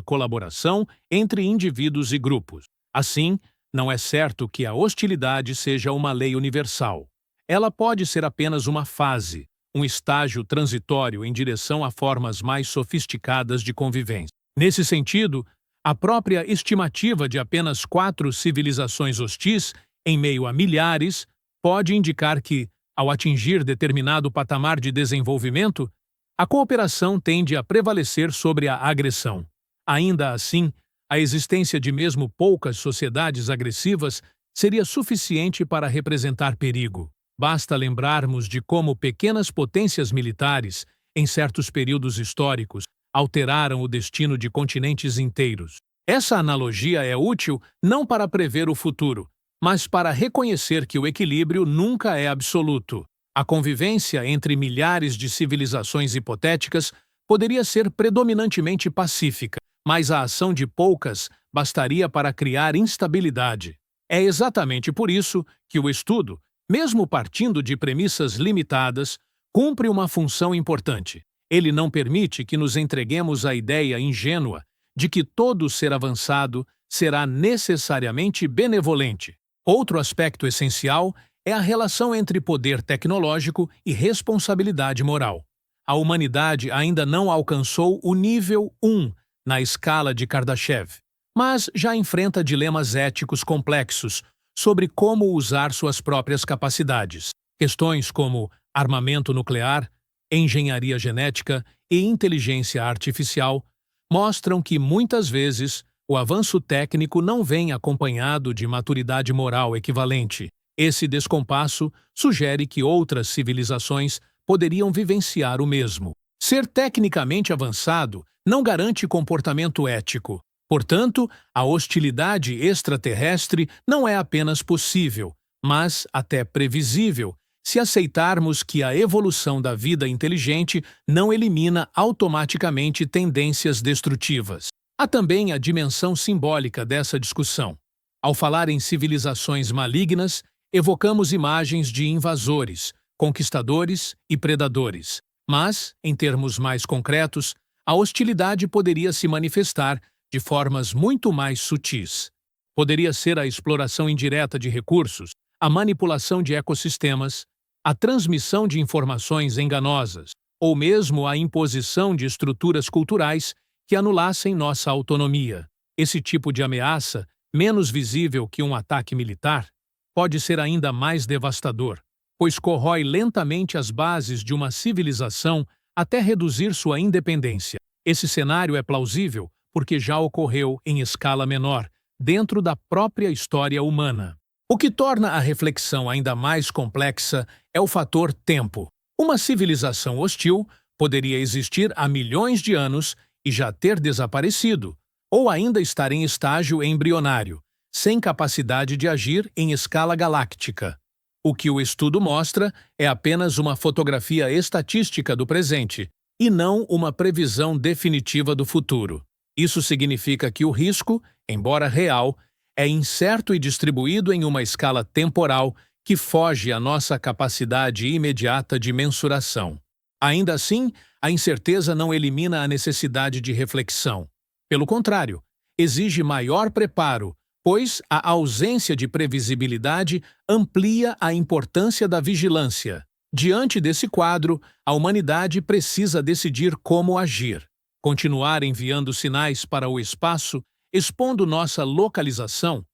A: colaboração entre indivíduos e grupos. Assim, não é certo que a hostilidade seja uma lei universal. Ela pode ser apenas uma fase, um estágio transitório em direção a formas mais sofisticadas de convivência. Nesse sentido, a própria estimativa de apenas 4 civilizações hostis, em meio a milhares, pode indicar que, ao atingir determinado patamar de desenvolvimento, a cooperação tende a prevalecer sobre a agressão. Ainda assim, a existência de mesmo poucas sociedades agressivas seria suficiente para representar perigo. Basta lembrarmos de como pequenas potências militares, em certos períodos históricos, alteraram o destino de continentes inteiros. Essa analogia é útil não para prever o futuro, mas para reconhecer que o equilíbrio nunca é absoluto. A convivência entre milhares de civilizações hipotéticas poderia ser predominantemente pacífica, mas a ação de poucas bastaria para criar instabilidade. É exatamente por isso que o estudo, mesmo partindo de premissas limitadas, cumpre uma função importante. Ele não permite que nos entreguemos à ideia ingênua de que todo ser avançado será necessariamente benevolente. Outro aspecto essencial é a relação entre poder tecnológico e responsabilidade moral. A humanidade ainda não alcançou o nível 1 na escala de Kardashev, mas já enfrenta dilemas éticos complexos sobre como usar suas próprias capacidades. Questões como armamento nuclear, engenharia genética e inteligência artificial mostram que, muitas vezes, o avanço técnico não vem acompanhado de maturidade moral equivalente. Esse descompasso sugere que outras civilizações poderiam vivenciar o mesmo. Ser tecnicamente avançado não garante comportamento ético. Portanto, a hostilidade extraterrestre não é apenas possível, mas até previsível, se aceitarmos que a evolução da vida inteligente não elimina automaticamente tendências destrutivas. Há também a dimensão simbólica dessa discussão. Ao falar em civilizações malignas, evocamos imagens de invasores, conquistadores e predadores. Mas, em termos mais concretos, a hostilidade poderia se manifestar de formas muito mais sutis. Poderia ser a exploração indireta de recursos, a manipulação de ecossistemas, a transmissão de informações enganosas, ou mesmo a imposição de estruturas culturais que anulassem nossa autonomia. Esse tipo de ameaça, menos visível que um ataque militar, pode ser ainda mais devastador, pois corrói lentamente as bases de uma civilização até reduzir sua independência. Esse cenário é plausível porque já ocorreu em escala menor, dentro da própria história humana. O que torna a reflexão ainda mais complexa é o fator tempo. Uma civilização hostil poderia existir há milhões de anos e já ter desaparecido, ou ainda estar em estágio embrionário, sem capacidade de agir em escala galáctica. O que o estudo mostra é apenas uma fotografia estatística do presente, e não uma previsão definitiva do futuro. Isso significa que o risco, embora real, é incerto e distribuído em uma escala temporal que foge à nossa capacidade imediata de mensuração. Ainda assim, a incerteza não elimina a necessidade de reflexão. Pelo contrário, exige maior preparo, pois a ausência de previsibilidade amplia a importância da vigilância. Diante desse quadro, a humanidade precisa decidir como agir. Continuar enviando sinais para o espaço, expondo nossa localização,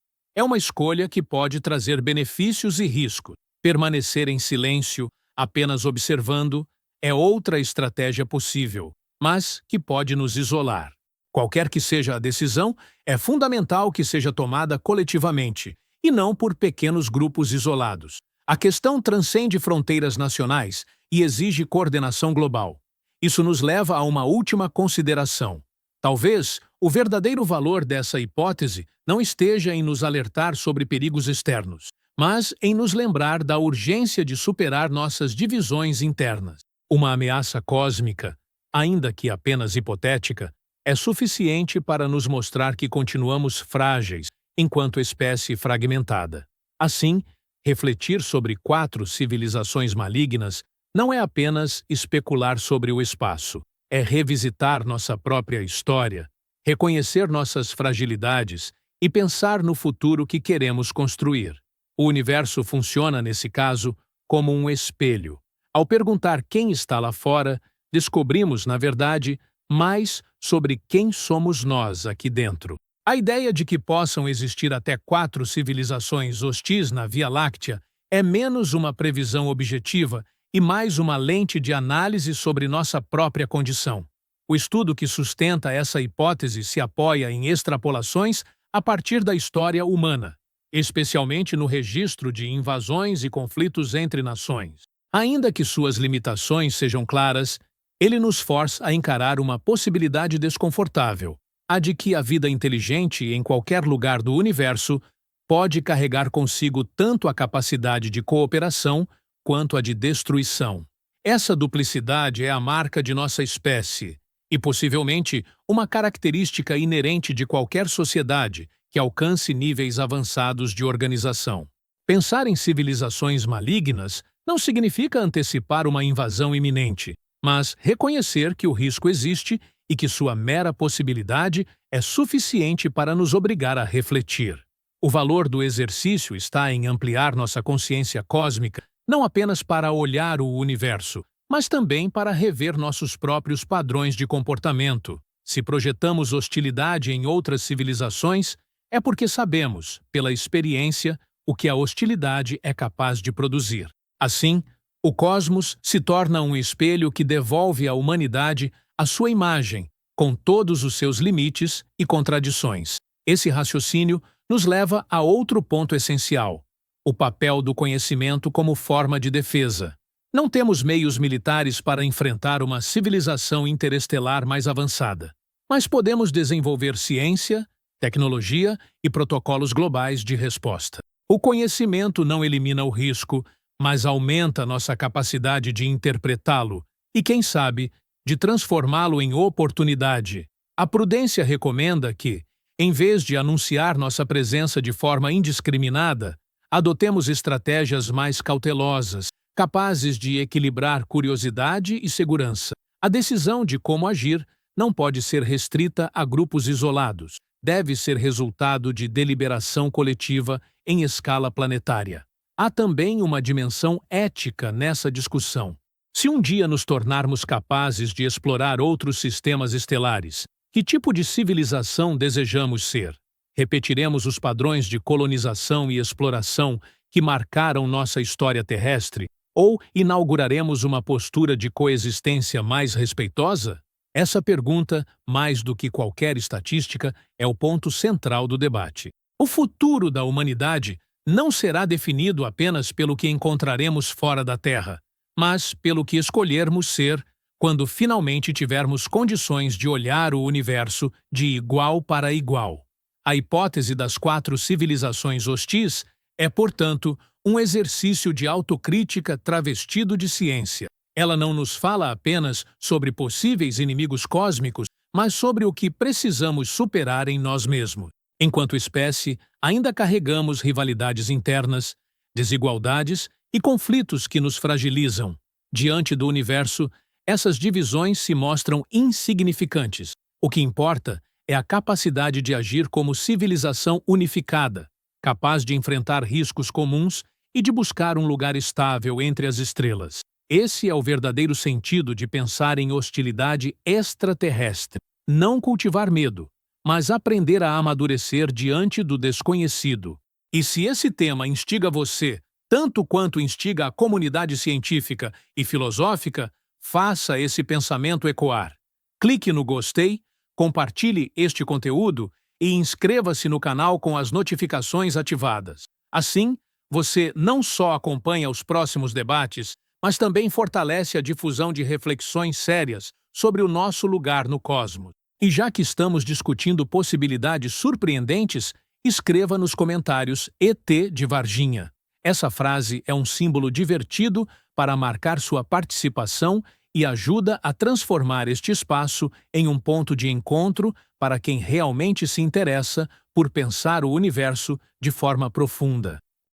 A: é uma escolha que pode trazer benefícios e riscos. Permanecer em silêncio, apenas observando, é outra estratégia possível, mas que pode nos isolar. Qualquer que seja a decisão, é fundamental que seja tomada coletivamente, e não por pequenos grupos isolados. A questão transcende fronteiras nacionais e exige coordenação global. Isso nos leva a uma última consideração. Talvez o verdadeiro valor dessa hipótese não esteja em nos alertar sobre perigos externos, mas em nos lembrar da urgência de superar nossas divisões internas. Uma ameaça cósmica, ainda que apenas hipotética, é suficiente para nos mostrar que continuamos frágeis enquanto espécie fragmentada. Assim, refletir sobre 4 civilizações malignas não é apenas especular sobre o espaço, é revisitar nossa própria história, reconhecer nossas fragilidades e pensar no futuro que queremos construir. O universo funciona, nesse caso, como um espelho. Ao perguntar quem está lá fora, descobrimos, na verdade, mais sobre quem somos nós aqui dentro. A ideia de que possam existir até 4 civilizações hostis na Via Láctea é menos uma previsão objetiva e mais uma lente de análise sobre nossa própria condição. O estudo que sustenta essa hipótese se apoia em extrapolações a partir da história humana, especialmente no registro de invasões e conflitos entre nações. Ainda que suas limitações sejam claras, ele nos força a encarar uma possibilidade desconfortável, a de que a vida inteligente em qualquer lugar do universo pode carregar consigo tanto a capacidade de cooperação quanto a de destruição. Essa duplicidade é a marca de nossa espécie e, possivelmente, uma característica inerente de qualquer sociedade que alcance níveis avançados de organização. Pensar em civilizações malignas não significa antecipar uma invasão iminente, mas reconhecer que o risco existe e que sua mera possibilidade é suficiente para nos obrigar a refletir. O valor do exercício está em ampliar nossa consciência cósmica, não apenas para olhar o universo, mas também para rever nossos próprios padrões de comportamento. Se projetamos hostilidade em outras civilizações, é porque sabemos, pela experiência, o que a hostilidade é capaz de produzir. Assim, o cosmos se torna um espelho que devolve à humanidade a sua imagem, com todos os seus limites e contradições. Esse raciocínio nos leva a outro ponto essencial: o papel do conhecimento como forma de defesa. Não temos meios militares para enfrentar uma civilização interestelar mais avançada, mas podemos desenvolver ciência, tecnologia e protocolos globais de resposta. O conhecimento não elimina o risco, mas aumenta nossa capacidade de interpretá-lo e, quem sabe, de transformá-lo em oportunidade. A prudência recomenda que, em vez de anunciar nossa presença de forma indiscriminada, adotemos estratégias mais cautelosas, capazes de equilibrar curiosidade e segurança. A decisão de como agir não pode ser restrita a grupos isolados, deve ser resultado de deliberação coletiva em escala planetária. Há também uma dimensão ética nessa discussão. Se um dia nos tornarmos capazes de explorar outros sistemas estelares, que tipo de civilização desejamos ser? Repetiremos os padrões de colonização e exploração que marcaram nossa história terrestre? Ou inauguraremos uma postura de coexistência mais respeitosa? Essa pergunta, mais do que qualquer estatística, é o ponto central do debate. O futuro da humanidade não será definido apenas pelo que encontraremos fora da Terra, mas pelo que escolhermos ser quando finalmente tivermos condições de olhar o universo de igual para igual. A hipótese das 4 civilizações hostis é, portanto, um exercício de autocrítica travestido de ciência. Ela não nos fala apenas sobre possíveis inimigos cósmicos, mas sobre o que precisamos superar em nós mesmos. Enquanto espécie, ainda carregamos rivalidades internas, desigualdades e conflitos que nos fragilizam. Diante do universo, essas divisões se mostram insignificantes. O que importa é a capacidade de agir como civilização unificada, capaz de enfrentar riscos comuns e de buscar um lugar estável entre as estrelas. Esse é o verdadeiro sentido de pensar em hostilidade extraterrestre. Não cultivar medo, mas aprender a amadurecer diante do desconhecido. E se esse tema instiga você tanto quanto instiga a comunidade científica e filosófica, faça esse pensamento ecoar. Clique no gostei, compartilhe este conteúdo e inscreva-se no canal com as notificações ativadas. Assim, você não só acompanha os próximos debates, mas também fortalece a difusão de reflexões sérias sobre o nosso lugar no cosmos. E já que estamos discutindo possibilidades surpreendentes, escreva nos comentários ET de Varginha. Essa frase é um símbolo divertido para marcar sua participação e ajuda a transformar este espaço em um ponto de encontro para quem realmente se interessa por pensar o universo de forma profunda.